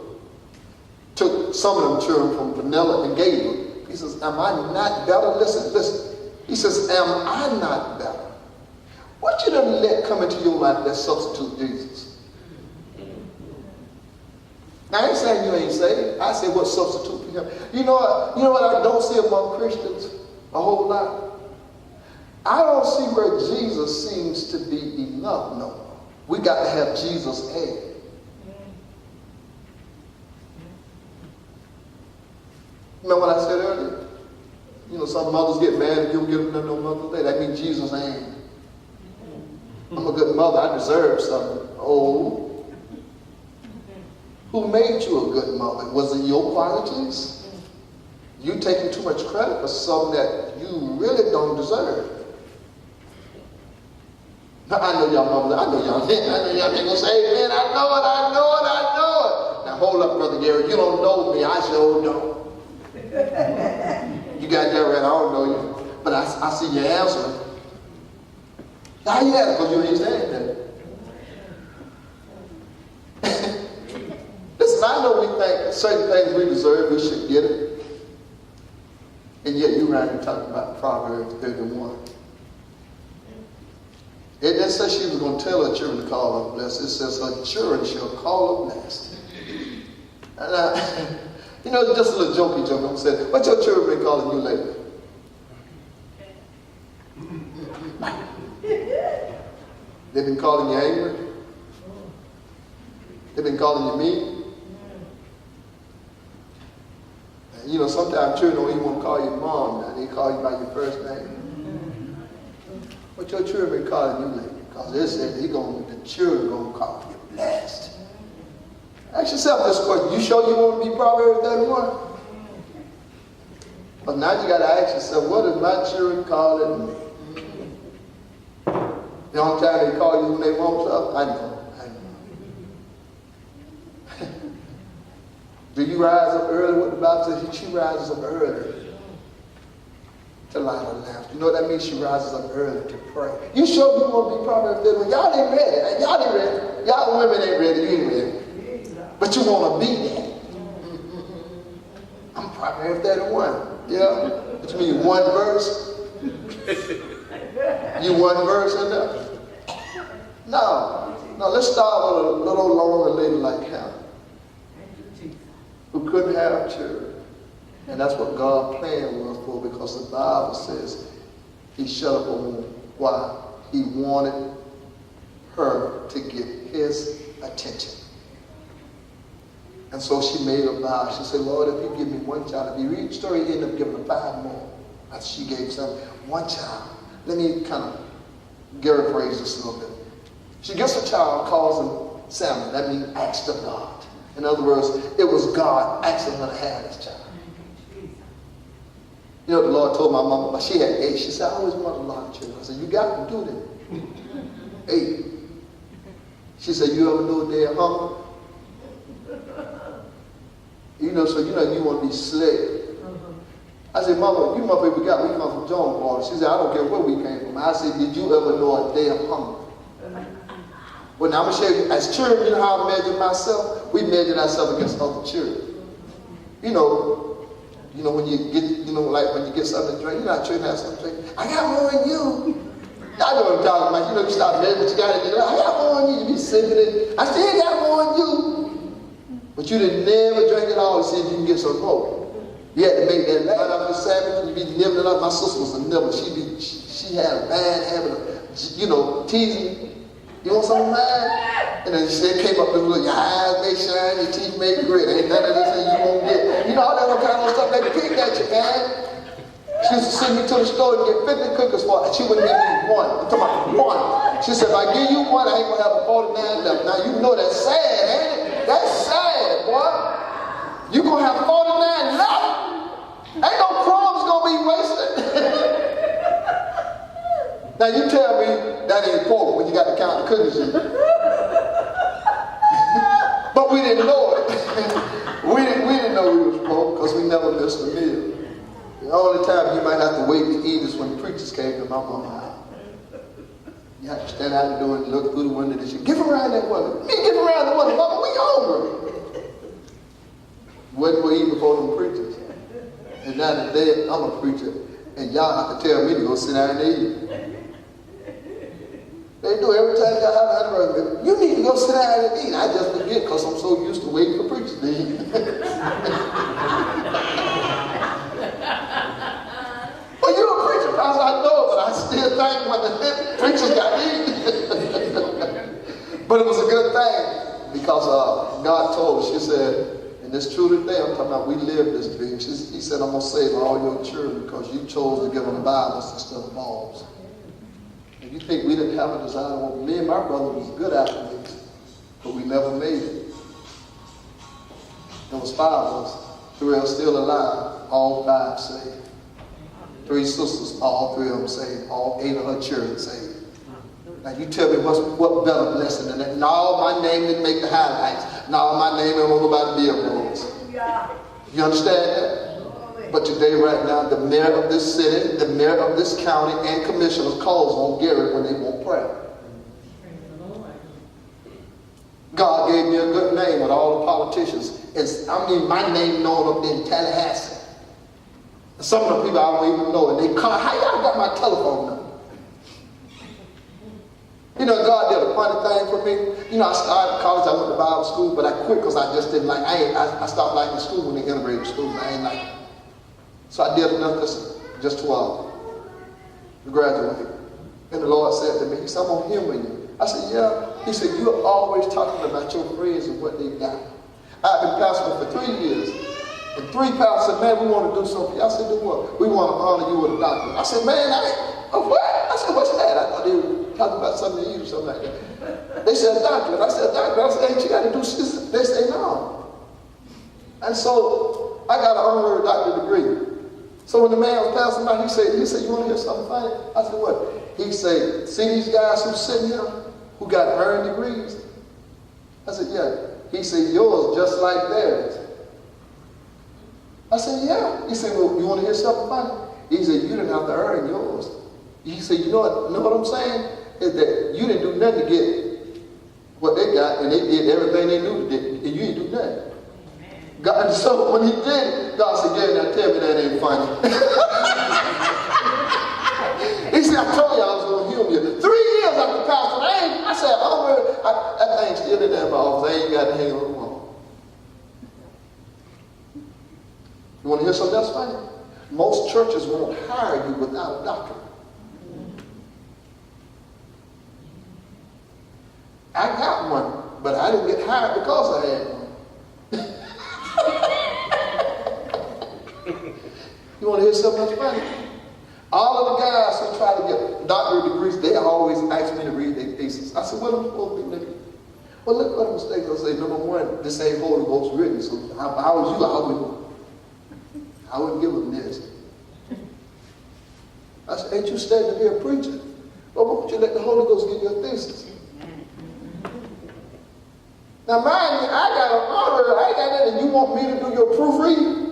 took some of them children from Vanilla and gave her. He says, am I not better? Listen. He says, am I not better? What you done let come into your life that substitute Jesus? Now, I ain't saying you ain't saved. I say what substitute for him. You know what I don't see among Christians a whole lot? I don't see where Jesus seems to be enough no more. We got to have Jesus add. Remember what I said earlier? Some mothers get mad if you don't give them no Mother's Day. That means Jesus ain't. I'm a good mother. I deserve something. Oh. Who made you a good mother? Was it your qualities? You taking too much credit for something that you really don't deserve. Now, I know y'all mothers. I know y'all ain't gonna say, man, I know it. Now hold up, Brother Gary. You don't know me. I sure don't. You got that right. I don't know you. But I see your answer. How you at it? Because you ain't saying that. Listen, I know we think certain things we deserve, we should get it. And yet you right here talking about Proverbs 31. It didn't say she was going to tell her children to call her blessed. It says her children shall call her blessed. And just a little jokey joke. I'm saying, what your children been calling you lately? They've been calling you angry. They've been calling you mean. And sometimes children don't even want to call you mom now. They call you by your first name. What your children been calling you lately? Because they said the children going to call you blessed. Ask yourself this question. You sure you want to be Proverbs 31? But now you got to ask yourself, what is my children calling me? The only time they call you when they want something, I know. Do you rise up early? What the Bible says, she rises up early to light her lamps. You know what that means? She rises up early to pray. You sure you want to be Proverbs 31? Y'all ain't ready. Y'all ain't ready. Y'all women ain't ready. You ain't ready. But you want to be that. I'm Proverbs 31. Yeah? Which means one verse. You one verse enough? No, let's start with a little longer lady like Hannah, who couldn't have children. And that's what God's plan was for, because the Bible says he shut up a womb. Why? He wanted her to get his attention. And so she made a vow. She said, Lord, if you give me one child, if you read the story, you end up giving her 5 more. As she gave some, one child. Let me kind of paraphrase this a little bit. She gets a child, calls him Samuel. That means asked of God. In other words, it was God asking her to have this child. The Lord told my mama, but she had 8. She said, I always wanted a lot of children. I said, you got to do them. 8. She said, you ever know a day of hunger? So you want to be slick. I said, Mama, you motherfucker, we come from John Water. She said, I don't care where we came from. I said, did you ever know a day of hunger? Well, now I'm going to show you, as children, you know how I measure myself? We measure ourselves against other children. When you get, like when you get something to drink, you're not trying to have something to drink. I got more than you. I know what I'm talking about. You start measuring what you got to do. I got more than you. You be sipping it. I still got more than you. But you didn't never drink it all to see if you can get some more. You had to make that line up the Sabbath, and you be nibbling up. My sister was a nibbler. She had a bad habit of, teasing. You want something mine? And then she came up and look, your eyes may shine, your teeth may grit. Ain't none of this thing you won't get. All that other kind of stuff they picked at you, man. She used to send me to the store and get 50 cookies for it, and she wouldn't give me one. I'm talking about one. She said, if I give you one, I ain't going to have a 49 left. Now, you know that's sad, ain't it? That's sad, boy. You going to have 49 left. Ain't no crumbs going to be wasted. Now, you tell me that ain't poor when you got to count the cookies in. But we didn't know it. we didn't know we was poor because we never missed a meal. The only time you might have to wait to eat is when the preachers came to my mama. You have to stand out the door and look through the window and say, give around that window. Me give around the window, mama, we hungry. Wasn't for eating before them preachers. And now today, I'm a preacher, and y'all have to tell me to go sit down and eat. They do every time y'all have a hamburger. You need to go sit down and eat. I just forget because I'm so used to waiting for preachers to eat. Well, you're a preacher, Pastor, I know, but I still think when the preachers got eaten. But it was a good thing because God told us, she said, and it's true today, I'm talking about we live this dream. He said, I'm going to save all your children because you chose to give them Bibles instead of balls. And you think we didn't have a desire? Well, me and my brother was good athletes, but we never made it. There was 5 of us. 3 are still alive, all 5 saved. 3 sisters, all 3 of them saved. All 8 of her children saved. Now you tell me what better blessing than that? No, my name didn't make the highlights. No, my name ain't on nobody's billboards. You understand that? But today, right now, the mayor of this city, the mayor of this county, and commissioners calls on Gary when they want prayer. God gave me a good name with all the politicians. My name known up in Tallahassee. Some of the people I don't even know, and they call, how y'all got my telephone number? God did a funny thing for me. I started college, I went to Bible school, but I quit because I just didn't like, I stopped liking school when they integrated school, and I ain't like it. So I did enough just to graduate. And the Lord said to me, he said, I'm going to humor you. I said, yeah. He said, you're always talking about your friends and what they got. I've been pastoring for 3 years. And 3 pastors said, man, we want to do something. I said, do what? We want to honor you with a doctorate. I said, man, what? I said, what's that? I thought they were talking about something to eat or something like that. They said, doctorate. I said, doctorate. I said, ain't you got to do this? They say, no. And so I got an honorary doctorate degree. So when the man was passing by, he said, you want to hear something funny? I said, what? He said, see these guys who's sitting here who got earned degrees? I said, yeah. He said, yours just like theirs. I said, yeah. He said, well, you want to hear something funny? He said, you didn't have to earn yours. He said, you know what I'm saying? Is that you didn't do nothing to get what they got, and they did everything they knew to do, and you didn't do nothing. God, so when he did it, God said, yeah, now tell me that ain't funny. He said, I told you I was going to humor you. 3 years after pastor, I said, that thing's still in there, my office. I ain't got to hang on the wall. You want to hear something else funny? Most churches won't hire you without a doctorate. I got one, but I didn't get hired because I had one. You want to hear something else funny? All of the guys who try to get doctorate degrees, they always ask me to read their thesis. I said, what am I supposed to do? Well, look what mistakes. I say, number one, this ain't Holy Ghost written, so if I was you, I wouldn't give them this. I said, ain't you standing up here preaching? Well, why don't you let the Holy Ghost give you a thesis? Now, mind you, I got an honor. I ain't got that, and you want me to do your proofreading?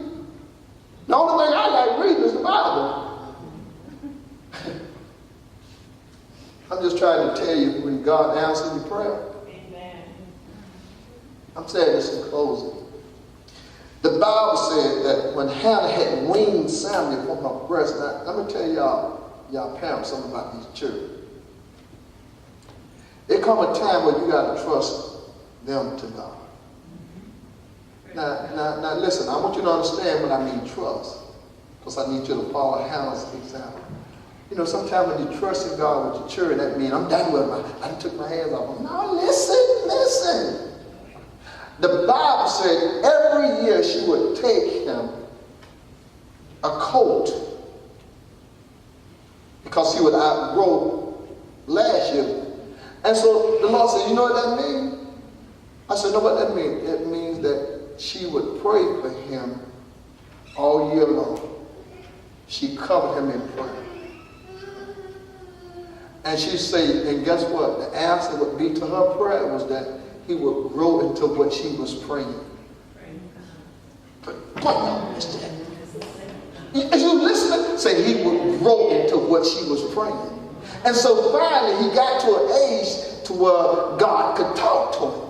The only thing I like reading is the Bible. I'm just trying to tell you when God answers your prayer. Amen. I'm saying this in closing. The Bible said that when Hannah had weaned Samuel from her breast, now let me tell y'all parents something about these children. There come a time where you got to trust them to God. Now, listen, I want you to understand what I mean trust. Because I need you to follow Hannah's example. You know, sometimes when you trust in God with your children, that means I'm done with them. I took my hands off them. No, listen. The Bible said every year she would take him a coat because he would outgrow last year. And so the Lord said, you know what that means? I said, no, what that means? It means that she would pray for him all year long. She covered him in prayer. And she said, and guess what? The answer would be to her prayer was that he would grow into what she was praying. But y'all missed that. As you listen, say he would grow into what she was praying. And so finally he got to an age to where God could talk to him.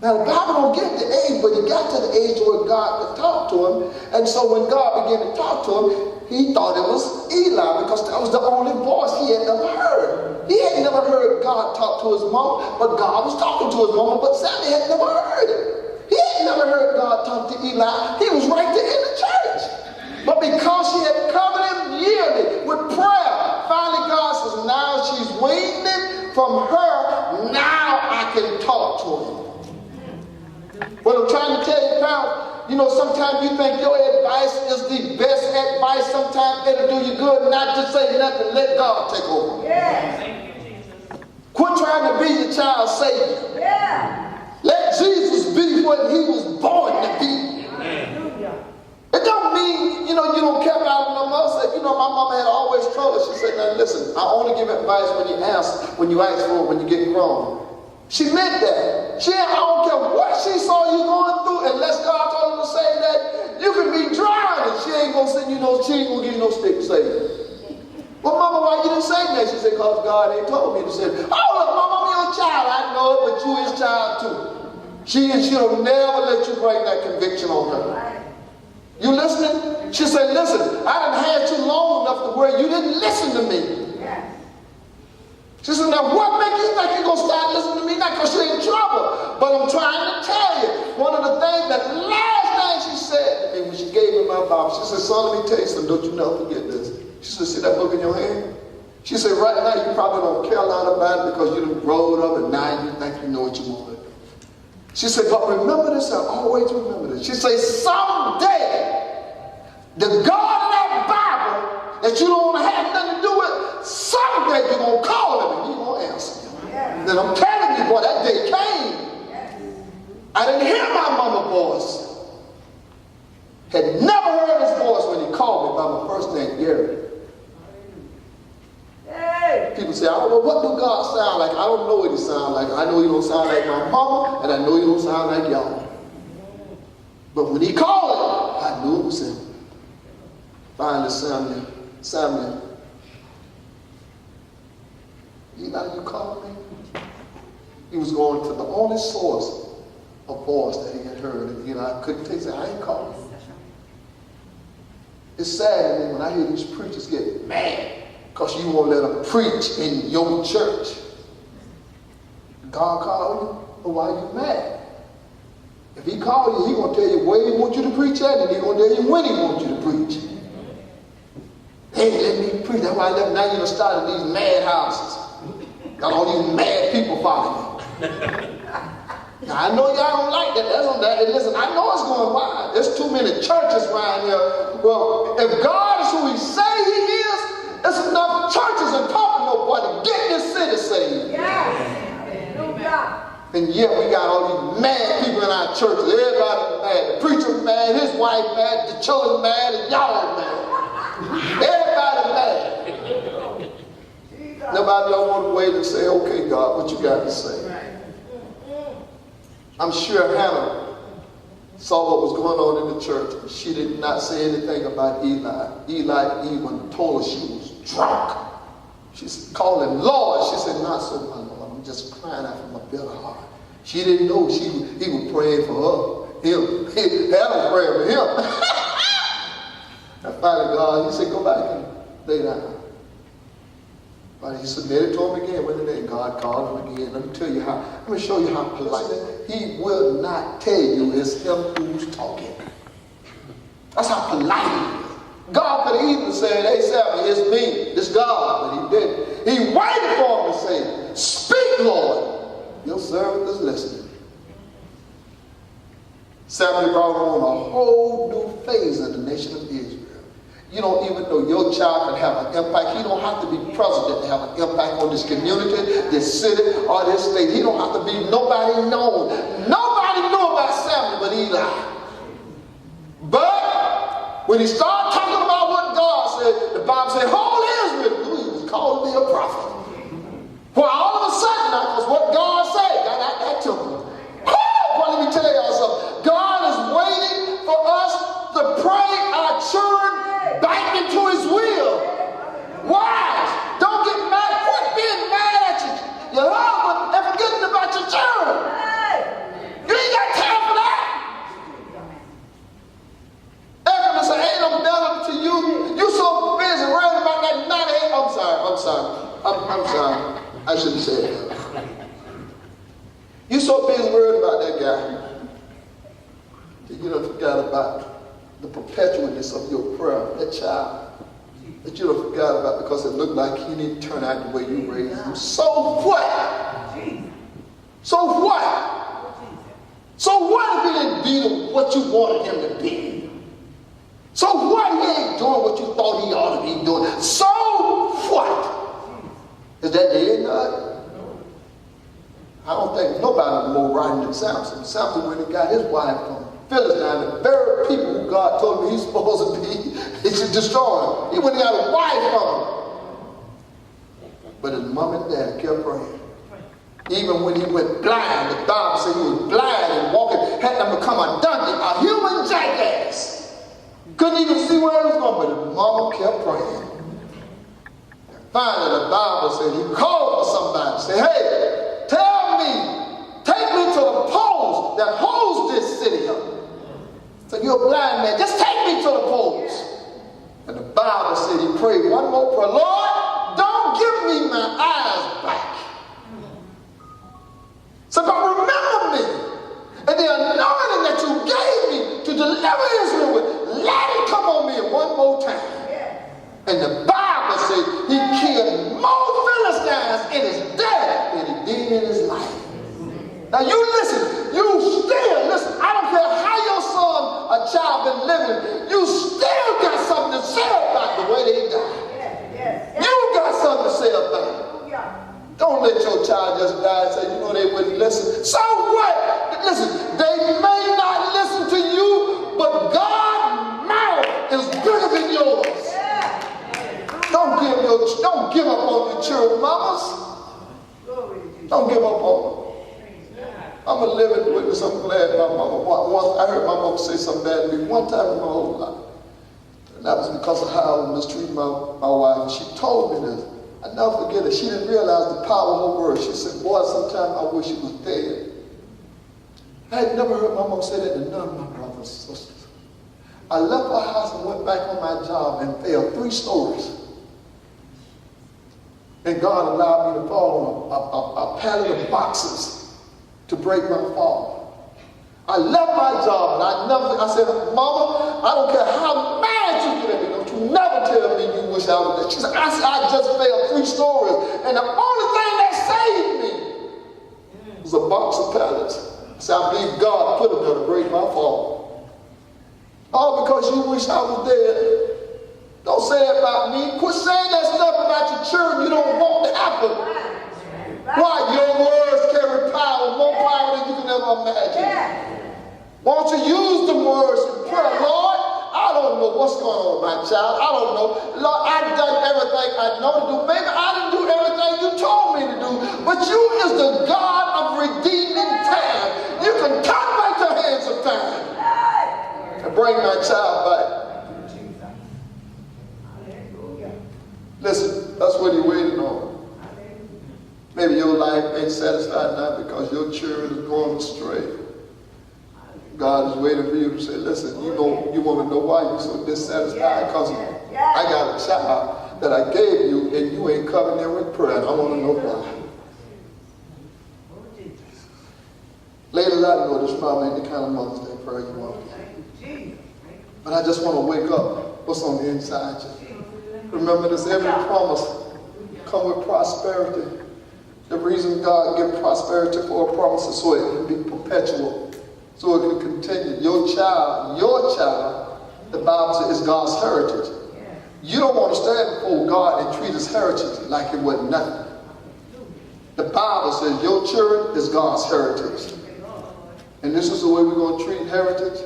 Now the Bible don't give the age, but he got to the age where God could talk to him. And so when God began to talk to him, he thought it was Eli because that was the only voice he had ever heard. He had never heard God talk to his mama, but God was talking to his mama, but Samuel had never heard it. He had never heard God talk to Eli. He was right there in the church. But because she had covered him yearly with prayer, finally God says, now she's weaning from her, now I can talk to him. What I'm trying to tell you, pal, you know, sometimes you think your advice is the best advice. Sometimes it'll do you good not to say nothing. Let God take over. Yeah. Quit trying to be the child's savior. Yeah. Let Jesus be what he was born to be. Hallelujah. It don't mean, you know, you don't care about no more. You know, my mama had always told us, she said, now listen, I only give advice when you ask for it, when you get grown. She meant that. I don't care what she saw you going through, unless God told her to say that, you can be drowned and she ain't gonna send you no, she ain't gonna give you no stick to say it. Well, mama, why you didn't say that? She said, because God ain't told me to say it. Oh, look, mama, I'm your child. I know it, but you his child too. She'll never let you bring that conviction on her. You listening? She said, listen, I done had you long enough to where you didn't listen to me. She said, now what makes you think you're going to start listening to me now? Because you're in trouble. But I'm trying to tell you, one of the things, that last thing she said to me when she gave me my Bible, she said, son, let me tell you something, don't you never forget this. She said, see that book in your hand? She said, right now you probably don't care a lot about it because you done rolled up and now you think you know what you want. She said, but remember this, and always remember this. She said, someday, the God of that Bible that you don't want to have nothing to do with, someday you're going to call him and he's going to answer you. Yes. Then I'm telling you, boy, that day came. Yes. I didn't hear my mama's voice. Had never heard his voice when he called me by my first name, Gary. Hey. People say, I don't know, what do God sound like? I don't know what he sounds like. I know he don't sound like my mama, and I know he don't sound like y'all. But when he called him, I knew it was him. Finally, Samuel, Eli, you called me? He was going to the only source of voice that he had heard. And Eli couldn't take it. I ain't called you. It's sad to me when I hear these preachers get mad because you won't let them preach in your church. God called you, but why are you mad? If he called you, he's going to tell you where he wants you to preach at, and he's going to tell you when he wants you to preach. Hey, let me preach. That's why I left. Now you're starting these mad houses. Got all these mad people following you. Now I know y'all don't like that. That's on that. And listen, I know it's going wild. There's too many churches around here. Well, if God is who he say he is, there's enough churches and talking nobody to get this city saved. Yes. No doubt. And yet we got all these mad people in our churches. Everybody mad. The preacher mad, his wife mad, the children mad, and y'all mad. Everybody mad. Nobody don't want to wait and say, okay, God, what you got to say? I'm sure Hannah saw what was going on in the church. She did not say anything about Eli. Eli even told her she was drunk. She called him Lord. She said, not so, my Lord. I'm just crying out from my bitter heart. She didn't know he was praying for her. Him. Hannah was praying for him. And finally, God, he said, go back and lay down. But he submitted to him again. When the day God called him again. Let me tell you how. Let me show you how polite. He will not tell you it's him who's talking. That's how polite he is. God could have even said, hey, Samuel, it's me, it's God. But he didn't. He waited for him to say, speak, Lord. Your servant is listening. Samuel brought on a whole new phase of the nation of Israel. You don't even know your child can have an impact. He don't have to be president to have an impact on this community, this city, or this state. He don't have to be nobody known. Nobody knew about Samuel but Eli. But when he started talking about what God said, the Bible said, whole Israel knew he was called to be a prophet. Well, all of a sudden, that was what God said. Got out that temple. Well, let me tell y'all something. God is waiting for us to pray our children back into his will. Wives, don't get mad. Quit being mad at your husband and forgetting about your children. You ain't got time for that. Everyone say, ain't no better to you. You so busy worrying about that 98. I'm sorry. I shouldn't say that. You so busy worried about that guy that you don't forgot about the perpetualness of your prayer, that child that you don't forgot about because it looked like he didn't turn out the way you raised him. So what? So what? So what if he didn't be what you wanted him to be? So what? He ain't doing what you thought he ought to be doing. So what? Is that dead God? I don't think nobody was more right than Samson. Samson, when he got his wife from Philistine, the very people who God told him he's supposed to be, he should destroy him. He went and got a wife from him. But his mom and dad kept praying. Even when he went blind, the Bible said he was blind and walking, had to become a donkey, a human jackass. Couldn't even see where he was going, but his mama kept praying. And finally, the Bible said he called for somebody, said, hey, tell me, take me to the post that holds this city up. So you're a blind man, just take me to the post. And the Bible said he prayed one more prayer, Lord, don't give me my eyes back. So but remember me, and the anointing that you gave me to deliver Israel with, let it come on me one more time. And the Bible said he killed more Philistines in his death than he did in his life. Now you listen, I don't care how your son or child been living, you still got something to say about the way they died. You got something to say about it. Don't let your child just die and say, you know, they wouldn't listen. So what? Listen, they may not listen to you, but God's mouth is bigger than yours. Don't give up on your children, mamas. Don't give up on them. I'm a living witness. I'm glad my mama. Once I heard my mama say something bad to me one time in my whole life. And that was because of how I was mistreating my wife. She told me this. I never forget it. She didn't realize the power of her words. She said, boy, sometimes I wish she was dead. I had never heard my mom say that to none of my brothers and sisters. I left her house and went back on my job and fell 3 stories. And God allowed me to fall on a pallet of boxes to break my fall. I left my job and I said, Mama, I don't care how mad you get at me, don't you never tell me you wish I was dead. She said, I just fell 3 stories. And the only thing that saved me was a box of pallets. I said, I believe God put them there to break my fall. All because you wish I was dead. Don't say it about me. Quit saying that stuff about your children you don't want to happen. Why? Your words carry power, more power than you can ever imagine. Why don't you use the words in prayer? Lord, I don't know what's going on with my child. I don't know. Lord, I've done everything I know to do. Maybe I didn't do everything you told me to do. But you is the God of redeeming time. You can turn back the hands of time and bring my child back. Listen, that's what he's waiting on. Maybe your life ain't satisfied now because your children is going astray. God is waiting for you to say, listen, you want to know why you're so dissatisfied? Because I got a child that I gave you, and you ain't coming there with prayer. And I want to know why. Ladies, I know this probably ain't the kind of Mother's Day prayer you want. But I just want to wake up what's on the inside you. Remember this, every promise come with prosperity. The reason God gives prosperity for a promise is so it can be perpetual, so it can continue. Your child, the Bible says, is God's heritage. You don't want to stand before God and treat his heritage like it wasn't nothing. The Bible says your children is God's heritage. And this is the way we're going to treat heritage.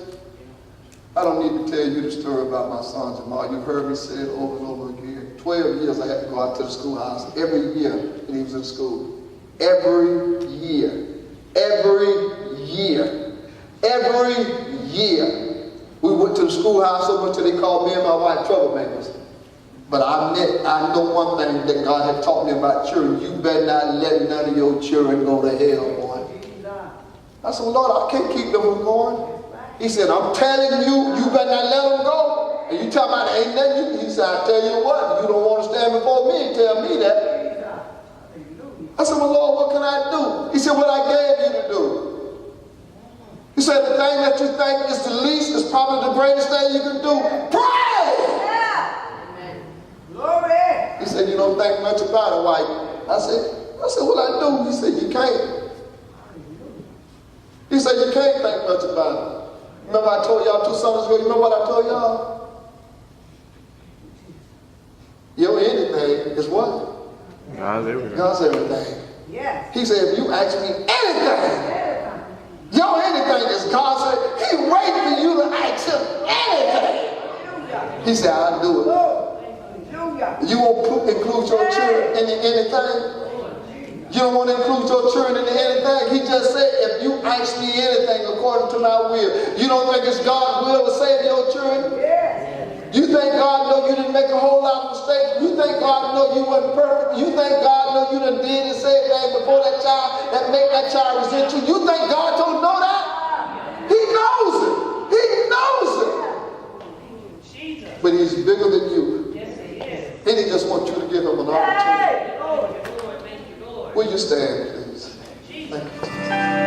I don't need to tell you the story about my son-in-law. You've heard me say it over and over again. 12 years I had to go out to the schoolhouse every year when he was in school. Every year. Every year. Every year. We went to the schoolhouse so much that they called me and my wife troublemakers. But I know one thing that God had taught me about children. You better not let none of your children go to hell, boy. I said, well, Lord, I can't keep them from going. He said, I'm telling you, you better not let them go. And you talking about ain't nothing. He said, I tell you what, you don't want to stand before me and tell me that. I said, well, Lord, what can I do? He said, what I gave you to do. He said, the thing that you think is the least is probably the greatest thing you can do. Pray! Yeah. Glory. He said, you don't think much about it, wife. I said, what I do? He said, you can't. He said, you can't think much about it. Remember I told y'all 2 Sundays ago, you remember what I told y'all? Your anything is what? God's everything. God's everything. Yes. He said, if you ask me anything, your anything is God. Said, he waiting for you to ask him anything. He said, I'll do it. You won't include your children in anything? You don't want to include your children in anything? He just said, if you ask me anything according to my will, you don't think it's God's will to save your children? Yes. You think God know you didn't make a whole lot of mistakes? You think God know you wasn't perfect? You think God know you done did and said things before that child that make that child resent you? You think God don't know that? He knows it. He knows it. Jesus. But he's bigger than you. Yes, he is. And he just wants you to give him an opportunity. Hey! Lord, thank you, Lord. Will you stand, please? Jesus. Thank you.